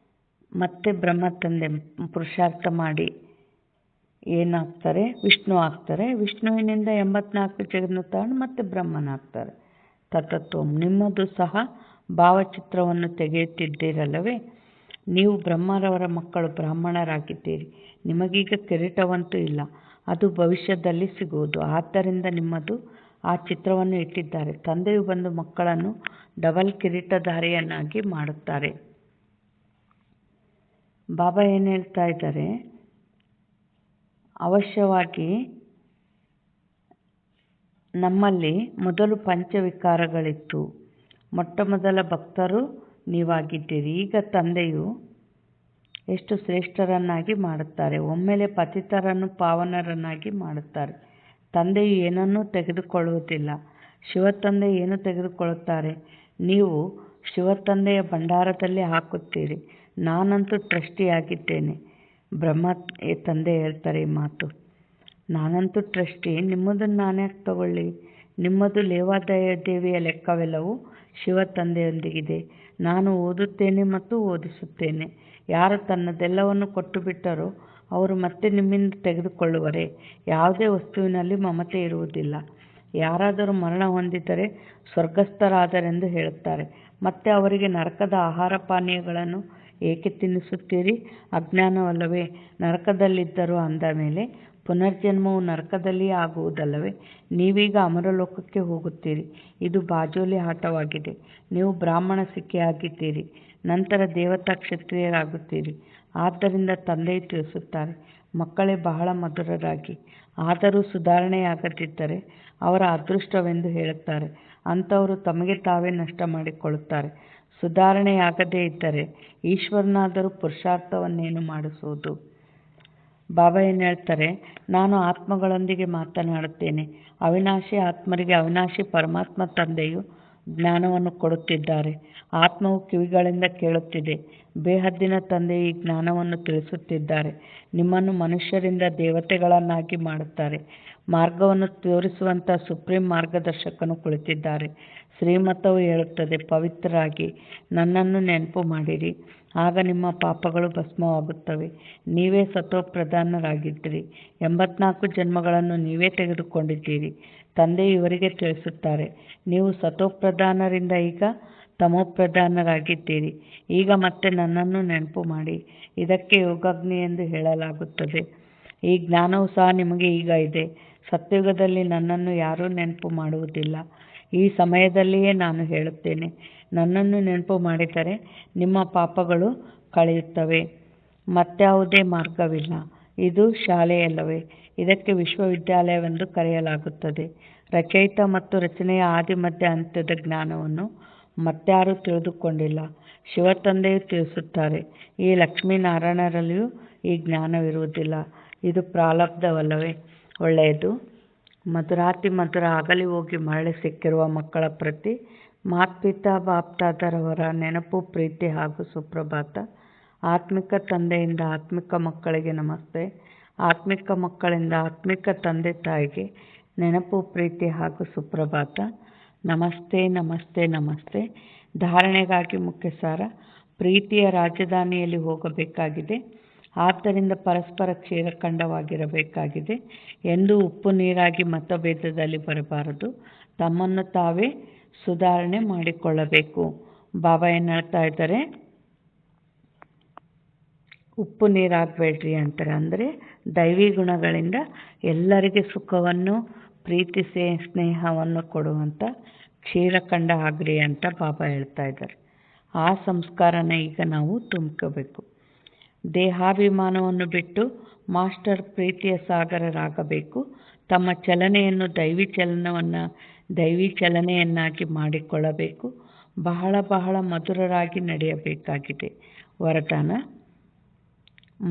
ಮತ್ತೆ ಬ್ರಹ್ಮ ತಂದೆ ಪುರುಷಾರ್ಥ ಮಾಡಿ ಏನಾಗ್ತಾರೆ? ವಿಷ್ಣು ಆಗ್ತಾರೆ. ವಿಷ್ಣುವಿನಿಂದ 84 ಜಗನ್ನು ತಗೊಂಡು ಮತ್ತೆ ಬ್ರಹ್ಮನಾಗ್ತಾರೆ. ತತತ್ವಂ. ನಿಮ್ಮದು ಸಹ ಭಾವಚಿತ್ರವನ್ನು ತೆಗೆಯುತ್ತಿದ್ದೀರಲ್ಲವೇ? ನೀವು ಬ್ರಹ್ಮರವರ ಮಕ್ಕಳು, ಬ್ರಾಹ್ಮಣರಾಗಿದ್ದೀರಿ. ನಿಮಗೀಗ ಕಿರೀಟವಂತೂ ಇಲ್ಲ, ಅದು ಭವಿಷ್ಯದಲ್ಲಿ ಸಿಗುವುದು. ಆದ್ದರಿಂದ ನಿಮ್ಮದು ಆ ಚಿತ್ರವನ್ನು ಇಟ್ಟಿದ್ದಾರೆ. ತಂದೆಯು ಬಂದು ಮಕ್ಕಳನ್ನು ಡಬಲ್ ಕಿರೀಟಧಾರಿಯನ್ನಾಗಿ ಮಾಡುತ್ತಾರೆ. ಬಾಬಾ ಏನು ಹೇಳ್ತಾ ಇದ್ದಾರೆ, ಅವಶ್ಯವಾಗಿ ನಮ್ಮಲ್ಲಿ ಮೊದಲು ಪಂಚವಿಕಾರಗಳಿತ್ತು. ಮೊಟ್ಟಮೊದಲ ಭಕ್ತರು ನೀವಾಗಿದ್ದೀರಿ. ಈಗ ತಂದೆಯು ಎಷ್ಟು ಶ್ರೇಷ್ಠರನ್ನಾಗಿ ಮಾಡುತ್ತಾರೆ. ಒಮ್ಮೆಲೆ ಪತಿತರನ್ನು ಪಾವನರನ್ನಾಗಿ ಮಾಡುತ್ತಾರೆ. ತಂದೆಯು ಏನನ್ನೂ ತೆಗೆದುಕೊಳ್ಳುವುದಿಲ್ಲ. ಶಿವತಂದೆ ಏನು ತೆಗೆದುಕೊಳ್ಳುತ್ತಾರೆ? ನೀವು ಶಿವತಂದೆಯ ಭಂಡಾರದಲ್ಲಿ ಹಾಕುತ್ತೀರಿ. ನಾನಂತೂ ಟ್ರಸ್ಟಿಯಾಗಿದ್ದೇನೆ. ಬ್ರಹ್ಮ ತಂದೆ ಹೇಳ್ತಾರೆ ಈ ಮಾತು. ನಾನಂತೂ ಟ್ರಸ್ಟಿ, ನಿಮ್ಮದನ್ನು ನಾನ್ಯಾಕೆ ತಗೊಳ್ಳಿ? ನಿಮ್ಮದು ಲೇವಾದೇವಿಯ ಲೆಕ್ಕವೆಲ್ಲವೂ ಶಿವ ತಂದೆಯೊಂದಿಗಿದೆ. ನಾನು ಓದುತ್ತೇನೆ ಮತ್ತು ಓದಿಸುತ್ತೇನೆ. ಯಾರು ತನ್ನದೆಲ್ಲವನ್ನು ಕೊಟ್ಟು ಬಿಟ್ಟರೋ ಅವರು ಮತ್ತೆ ನಿಮ್ಮಿಂದ ತೆಗೆದುಕೊಳ್ಳುವರೇ. ಯಾವುದೇ ವಸ್ತುವಿನಲ್ಲಿ ಮಮತೆ ಇರುವುದಿಲ್ಲ. ಯಾರಾದರೂ ಮರಣ ಹೊಂದಿದರೆ ಸ್ವರ್ಗಸ್ಥರಾದರೆಂದು ಹೇಳುತ್ತಾರೆ. ಮತ್ತೆ ಅವರಿಗೆ ನರಕದ ಆಹಾರ ಪಾನೀಯಗಳನ್ನು ಏಕೆ ತಿನ್ನಿಸುತ್ತೀರಿ? ಅಜ್ಞಾನವಲ್ಲವೇ? ನರಕದಲ್ಲಿದ್ದರು ಅಂದ ಮೇಲೆ ಪುನರ್ಜನ್ಮವು ನರಕದಲ್ಲಿಯೇ ಆಗುವುದಲ್ಲವೇ? ನೀವೀಗ ಅಮರಲೋಕಕ್ಕೆ ಹೋಗುತ್ತೀರಿ. ಇದು ಬಾಜೋಲಿ ಆಟವಾಗಿದೆ. ನೀವು ಬ್ರಾಹ್ಮಣ ಸಿಕ್ಕಿಯಾಗಿದ್ದೀರಿ, ನಂತರ ದೇವತಾ ಕ್ಷತ್ರಿಯರಾಗುತ್ತೀರಿ. ಆದ್ದರಿಂದ ತಂದೆಯು ತಿಳಿಸುತ್ತಾರೆ, ಮಕ್ಕಳೇ ಬಹಳ ಮಧುರರಾಗಿ. ಆದರೂ ಸುಧಾರಣೆಯಾಗದಿದ್ದರೆ ಅವರ ಅದೃಷ್ಟವೆಂದು ಹೇಳುತ್ತಾರೆ. ಅಂಥವರು ತಮಗೆ ತಾವೇ ನಷ್ಟ ಮಾಡಿಕೊಳ್ಳುತ್ತಾರೆ. ಸುಧಾರಣೆಯಾಗದೇ ಇದ್ದರೆ ಈಶ್ವರನಾದರೂ ಪುರುಷಾರ್ಥವನ್ನೇನು ಮಾಡಿಸುವುದು? ಬಾಬಾ ಏನು ಹೇಳ್ತಾರೆ, ನಾನು ಆತ್ಮಗಳೊಂದಿಗೆ ಮಾತನಾಡುತ್ತೇನೆ. ಅವಿನಾಶಿ ಆತ್ಮರಿಗೆ ಅವಿನಾಶಿ ಪರಮಾತ್ಮ ತಂದೆಯು ಜ್ಞಾನವನ್ನು ಕೊಡುತ್ತಿದ್ದಾರೆ. ಆತ್ಮವು ಕಿವಿಗಳಿಂದ ಕೇಳುತ್ತಿದೆ. ಬೇಹದ್ದಿನ ತಂದೆಯು ಈ ಜ್ಞಾನವನ್ನು ತಿಳಿಸುತ್ತಿದ್ದಾರೆ. ನಿಮ್ಮನ್ನು ಮನುಷ್ಯರಿಂದ ದೇವತೆಗಳನ್ನಾಗಿ ಮಾಡುತ್ತಾರೆ. ಮಾರ್ಗವನ್ನು ತೋರಿಸುವಂಥ ಸುಪ್ರೀಂ ಮಾರ್ಗದರ್ಶಕನು ಕುಳಿತಿದ್ದಾರೆ. ಶ್ರೀಮತವು ಹೇಳುತ್ತದೆ, ಪವಿತ್ರರಾಗಿ ನನ್ನನ್ನು ನೆನಪು ಮಾಡಿರಿ, ಆಗ ನಿಮ್ಮ ಪಾಪಗಳು ಭಸ್ಮವಾಗುತ್ತವೆ. ನೀವೇ ಸತೋಪ್ರಧಾನರಾಗಿದ್ದೀರಿ. 84 ಜನ್ಮಗಳನ್ನು ನೀವೇ ತೆಗೆದುಕೊಂಡಿದ್ದೀರಿ. ತಂದೆಯು ಇವರಿಗೆ ತಿಳಿಸುತ್ತಾರೆ, ನೀವು ಸತೋಪ್ರಧಾನರಿಂದ ಈಗ ತಮೋಪ್ರಧಾನರಾಗಿದ್ದೀರಿ. ಈಗ ಮತ್ತೆ ನನ್ನನ್ನು ನೆನಪು ಮಾಡಿ. ಇದಕ್ಕೆ ಯೋಗಾಗ್ನಿ ಎಂದು ಹೇಳಲಾಗುತ್ತದೆ. ಈ ಜ್ಞಾನವು ಸಹ ನಿಮಗೆ ಈಗ ಇದೆ. ಸತ್ಯುಗದಲ್ಲಿ ನನ್ನನ್ನು ಯಾರೂ ನೆನಪು ಮಾಡುವುದಿಲ್ಲ. ಈ ಸಮಯದಲ್ಲಿಯೇ ನಾನು ಹೇಳುತ್ತೇನೆ, ನನ್ನನ್ನು ನೆನಪು ಮಾಡಿದರೆ ನಿಮ್ಮ ಪಾಪಗಳು ಕಳೆಯುತ್ತವೆ. ಮತ್ಯಾವುದೇ ಮಾರ್ಗವಿಲ್ಲ. ಇದು ಶಾಲೆಯಲ್ಲವೇ? ಇದಕ್ಕೆ ವಿಶ್ವವಿದ್ಯಾಲಯವೆಂದು ಕರೆಯಲಾಗುತ್ತದೆ. ರಚಯಿತ ಮತ್ತು ರಚನೆಯ ಆದಿ ಮಧ್ಯ ಅಂತ್ಯದ ಜ್ಞಾನವನ್ನು ಮತ್ಯಾರೂ ತಿಳಿದುಕೊಂಡಿಲ್ಲ. ಶಿವತಂದೆಯು ತಿಳಿಸುತ್ತಾರೆ, ಈ ಲಕ್ಷ್ಮೀನಾರಾಯಣರಲ್ಲಿಯೂ ಈ ಜ್ಞಾನವಿರುವುದಿಲ್ಲ. ಇದು ಪ್ರಾರಬ್ಧವಲ್ಲವೇ? ಒಳ್ಳೆಯದು. ಮಧುರಾತಿ ಮಧುರ ಅಗಲಿ ಹೋಗಿ ಮರಳಿ ಸಿಕ್ಕಿರುವ ಮಕ್ಕಳ ಪ್ರತಿ ಮಾತ್ಪಿತಾ ಬಾಪ್ದಾದರವರ ನೆನಪು, ಪ್ರೀತಿ ಹಾಗೂ ಸುಪ್ರಭಾತ. ಆತ್ಮಿಕ ತಂದೆಯಿಂದ ಆತ್ಮಿಕ ಮಕ್ಕಳಿಗೆ ನಮಸ್ತೆ. ಆತ್ಮಿಕ ಮಕ್ಕಳಿಂದ ಆತ್ಮಿಕ ತಂದೆ ತಾಯಿಗೆ ನೆನಪು, ಪ್ರೀತಿ ಹಾಗೂ ಸುಪ್ರಭಾತ. ನಮಸ್ತೆ ನಮಸ್ತೆ ನಮಸ್ತೆ. ಧಾರಣೆಗಾಗಿ ಮುಖ್ಯ ಸಾರ: ಪ್ರೀತಿಯ ರಾಜಧಾನಿಯಲ್ಲಿ ಹೋಗಬೇಕಾಗಿದೆ. ಆದ್ದರಿಂದ ಪರಸ್ಪರ ಕ್ಷೀರಖಂಡವಾಗಿರಬೇಕಾಗಿದೆ. ಎಂದು ಉಪ್ಪು ನೀರಾಗಿ ಮತಭೇದದಲ್ಲಿ ಬರಬಾರದು. ತಮ್ಮನ್ನು ತಾವೇ ಸುಧಾರಣೆ ಮಾಡಿಕೊಳ್ಳಬೇಕು. ಬಾಬಾ ಏನು ಹೇಳ್ತಾ ಇದ್ದಾರೆ? ಉಪ್ಪು ನೀರಾಗಬೇಡ್ರಿ ಅಂತಾರೆ. ಅಂದರೆ ದೈವಿ ಗುಣಗಳಿಂದ ಎಲ್ಲರಿಗೆ ಸುಖವನ್ನು, ಪ್ರೀತಿ, ಸ್ನೇಹವನ್ನು ಕೊಡುವಂಥ ಕ್ಷೀರಖಂಡ ಆಗ್ರಿ ಅಂತ ಬಾಬಾ ಹೇಳ್ತಾ ಇದ್ದಾರೆ. ಆ ಸಂಸ್ಕಾರನ ಈಗ ನಾವು ತುಂಬ್ಕೋಬೇಕು. ದೇಹಾಭಿಮಾನವನ್ನು ಬಿಟ್ಟು ಮಾಸ್ಟರ್ ಪ್ರೀತಿಯ ಸಾಗರರಾಗಬೇಕು. ತಮ್ಮ ಚಲನೆಯನ್ನು ದೈವಿ ಚಲನೆಯನ್ನಾಗಿ ಮಾಡಿಕೊಳ್ಳಬೇಕು. ಬಹಳ ಬಹಳ ಮಧುರರಾಗಿ ನಡೆಯಬೇಕಾಗಿದೆ. ವರದಾನ: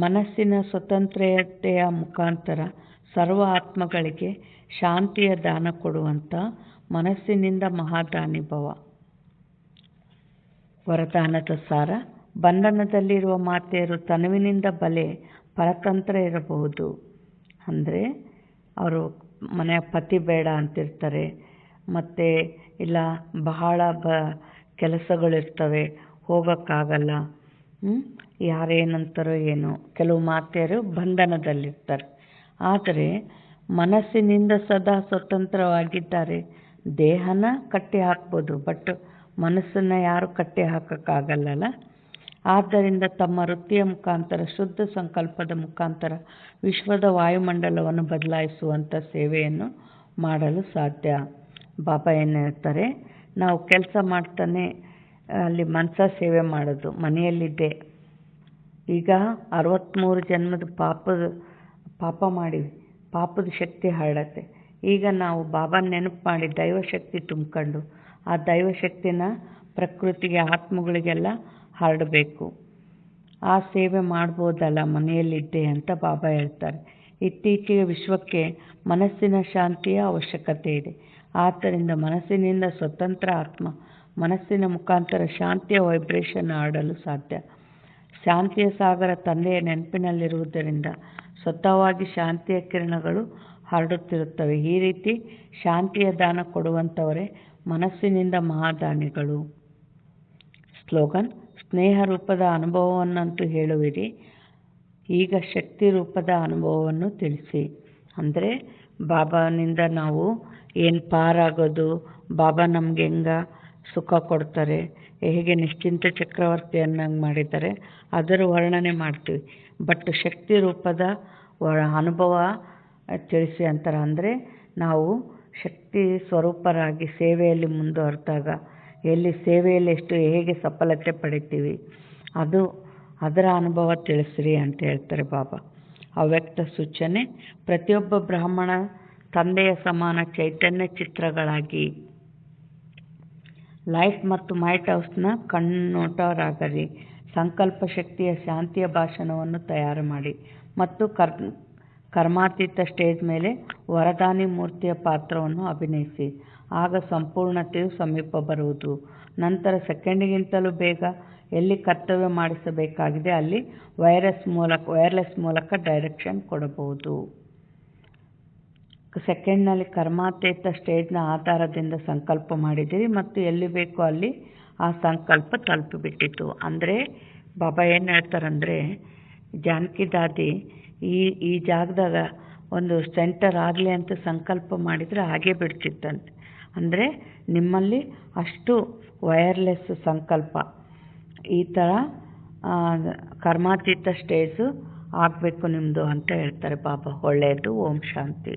ಮನಸ್ಸಿನ ಸ್ವತಂತ್ರತೆಯ ಮುಖಾಂತರ ಸರ್ವ ಆತ್ಮಗಳಿಗೆ ಶಾಂತಿಯ ದಾನ ಕೊಡುವಂಥ ಮನಸ್ಸಿನಿಂದ ಮಹಾದಾನಿ ಭವ. ವರದಾನದ ಸಾರ: ಬಂಧನದಲ್ಲಿರುವ ಮಾತೆಯರು ತನುವಿನಿಂದ ಬಲೆ ಪರತಂತ್ರ ಇರಬಹುದು. ಅಂದರೆ ಅವರು ಮನೆಯ ಪತಿ ಬೇಡ ಅಂತಿರ್ತಾರೆ, ಮತ್ತು ಇಲ್ಲ ಬಹಳ ಕೆಲಸಗಳಿರ್ತವೆ, ಹೋಗೋಕ್ಕಾಗಲ್ಲ, ಯಾರೇನಂತಾರೋ ಏನೋ. ಕೆಲವು ಮಾತೆಯರು ಬಂಧನದಲ್ಲಿರ್ತಾರೆ. ಆದರೆ ಮನಸ್ಸಿನಿಂದ ಸದಾ ಸ್ವತಂತ್ರವಾಗಿದ್ದಾರೆ. ದೇಹನ ಕಟ್ಟಿ ಹಾಕ್ಬೋದು, ಬಟ್ ಮನಸ್ಸನ್ನು ಯಾರು ಕಟ್ಟಿ ಹಾಕೋಕ್ಕಾಗಲ್ಲಲ್ಲ. ಆದ್ದರಿಂದ ತಮ್ಮ ವೃತ್ತಿಯ ಮುಖಾಂತರ, ಶುದ್ಧ ಸಂಕಲ್ಪದ ಮುಖಾಂತರ ವಿಶ್ವದ ವಾಯುಮಂಡಲವನ್ನು ಬದಲಾಯಿಸುವಂಥ ಸೇವೆಯನ್ನು ಮಾಡಲು ಸಾಧ್ಯ. ಬಾಬಾ ಏನು ಹೇಳ್ತಾರೆ? ನಾವು ಕೆಲಸ ಮಾಡ್ತಾನೆ ಅಲ್ಲಿ ಮನಸ ಸೇವೆ ಮಾಡೋದು ಮನೆಯಲ್ಲಿದ್ದೆ. ಈಗ 63 ಜನ್ಮದ ಪಾಪ ಮಾಡಿವಿ, ಪಾಪದ ಶಕ್ತಿ ಹರಡತ್ತೆ. ಈಗ ನಾವು ಬಾಬಾ ನೆನಪು ಮಾಡಿ ದೈವಶಕ್ತಿ ತುಂಬ್ಕೊಂಡು ಆ ದೈವಶಕ್ತಿನ ಪ್ರಕೃತಿಗೆ, ಆತ್ಮಗಳಿಗೆಲ್ಲ ಹರಡಬೇಕು. ಆ ಸೇವೆ ಮಾಡ್ಬೋದಲ್ಲ ಮನೆಯಲ್ಲಿದ್ದೆ ಅಂತ ಬಾಬಾ ಹೇಳ್ತಾರೆ. ಇತ್ತೀಚೆಗೆ ವಿಶ್ವಕ್ಕೆ ಮನಸ್ಸಿನ ಶಾಂತಿಯ ಅವಶ್ಯಕತೆ ಇದೆ. ಆದ್ದರಿಂದ ಮನಸ್ಸಿನಿಂದ ಸ್ವತಂತ್ರ ಆತ್ಮ ಮನಸ್ಸಿನ ಮುಖಾಂತರ ಶಾಂತಿಯ ವೈಬ್ರೇಷನ್ ಹರಡಲು ಸಾಧ್ಯ. ಶಾಂತಿಯ ಸಾಗರ ತಂದೆಯ ನೆನಪಿನಲ್ಲಿರುವುದರಿಂದ ಸ್ವತಃವಾಗಿ ಶಾಂತಿಯ ಕಿರಣಗಳು ಹರಡುತ್ತಿರುತ್ತವೆ. ಈ ರೀತಿ ಶಾಂತಿಯ ದಾನ ಕೊಡುವಂಥವರೇ ಮನಸ್ಸಿನಿಂದ ಮಹಾದಾನಿಗಳು. ಸ್ಲೋಗನ್: ಸ್ನೇಹ ರೂಪದ ಅನುಭವವನ್ನಂತೂ ಹೇಳುವಿರಿ, ಈಗ ಶಕ್ತಿ ರೂಪದ ಅನುಭವವನ್ನು ತಿಳಿಸಿ. ಅಂದರೆ ಬಾಬಾನಿಂದ ನಾವು ಏನು ಪಾರಾಗೋದು, ಬಾಬಾ ನಮ್ಗೆ ಹೆಂಗೆ ಸುಖ ಕೊಡ್ತಾರೆ, ಹೇಗೆ ನಿಶ್ಚಿಂತ ಚಕ್ರವರ್ತಿಯನ್ನಾಗಿ ಮಾಡಿದ್ದಾರೆ, ಅದರ ವರ್ಣನೆ ಮಾಡ್ತೀವಿ. ಬಟ್ ಶಕ್ತಿ ರೂಪದ ಅನುಭವ ತಿಳಿಸಿ ಅಂತಾರೆ. ಅಂದರೆ ನಾವು ಶಕ್ತಿ ಸ್ವರೂಪರಾಗಿ ಸೇವೆಯಲ್ಲಿ ಮುಂದುವರೆದಾಗ ಎಲ್ಲಿ ಸೇವೆಯಲ್ಲಿ ಹೇಗೆ ಸಫಲತೆ ಪಡಿತೀವಿ ಅದರ ಅನುಭವ ತಿಳಿಸ್ರಿ ಅಂತ ಹೇಳ್ತಾರೆ ಬಾಬಾ. ಅವ್ಯಕ್ತ ಸೂಚನೆ: ಪ್ರತಿಯೊಬ್ಬ ಬ್ರಾಹ್ಮಣ ತಂದೆಯ ಸಮಾನ ಚೈತನ್ಯ ಚಿತ್ರಗಳಾಗಿ ಲೈಫ್ ಮತ್ತು ಮೈಟ್ ಹೌಸ್ನ ಕಣ್ಣೋಟರಾಗರಿ. ಸಂಕಲ್ಪ ಶಕ್ತಿಯ ಶಾಂತಿಯ ಭಾಷಣವನ್ನು ತಯಾರು ಮಾಡಿ ಮತ್ತು ಕರ್ಮಾತೀತ ಸ್ಟೇಜ್ ಮೇಲೆ ವರದಾನಿ ಮೂರ್ತಿಯ ಪಾತ್ರವನ್ನು ಅಭಿನಯಿಸಿ. ಆಗ ಸಂಪೂರ್ಣತೆಯು ಸಮೀಪ ಬರುವುದು. ನಂತರ ಸೆಕೆಂಡಿಗಿಂತಲೂ ಬೇಗ ಎಲ್ಲಿ ಕರ್ತವ್ಯ ಮಾಡಿಸಬೇಕಾಗಿದೆ ಅಲ್ಲಿ ವೈರ್ಲೆಸ್ ಮೂಲಕ ಡೈರೆಕ್ಷನ್ ಕೊಡಬಹುದು. ಸೆಕೆಂಡ್ನಲ್ಲಿ ಕರ್ಮಾತೀತ ಸ್ಟೇಜ್ನ ಆಧಾರದಿಂದ ಸಂಕಲ್ಪ ಮಾಡಿದಿರಿ ಮತ್ತು ಎಲ್ಲಿ ಬೇಕೋ ಅಲ್ಲಿ ಆ ಸಂಕಲ್ಪ ತಲುಪಿಬಿಟ್ಟಿತು. ಅಂದರೆ ಬಾಬಾ ಏನು ಹೇಳ್ತಾರಂದರೆ, ಜಾನಕಿ ದಾದಿ ಈ ಜಾಗದಾಗ ಒಂದು ಸೆಂಟರ್ ಆಗಲಿ ಅಂತ ಸಂಕಲ್ಪ ಮಾಡಿದರೆ ಹಾಗೇ ಬಿಡ್ತಿತ್ತಂತೆ. ಅಂದರೆ ನಿಮ್ಮಲ್ಲಿ ಅಷ್ಟು ವೈರ್ಲೆಸ್ ಸಂಕಲ್ಪ, ಈ ಥರ ಕರ್ಮಾತೀತ ಸ್ಟೇಜು ಆಗಬೇಕು ನಿಮ್ಮದು ಅಂತ ಹೇಳ್ತಾರೆ ಬಾಬಾ. ಒಳ್ಳೆಯದು. ಓಂ ಶಾಂತಿ.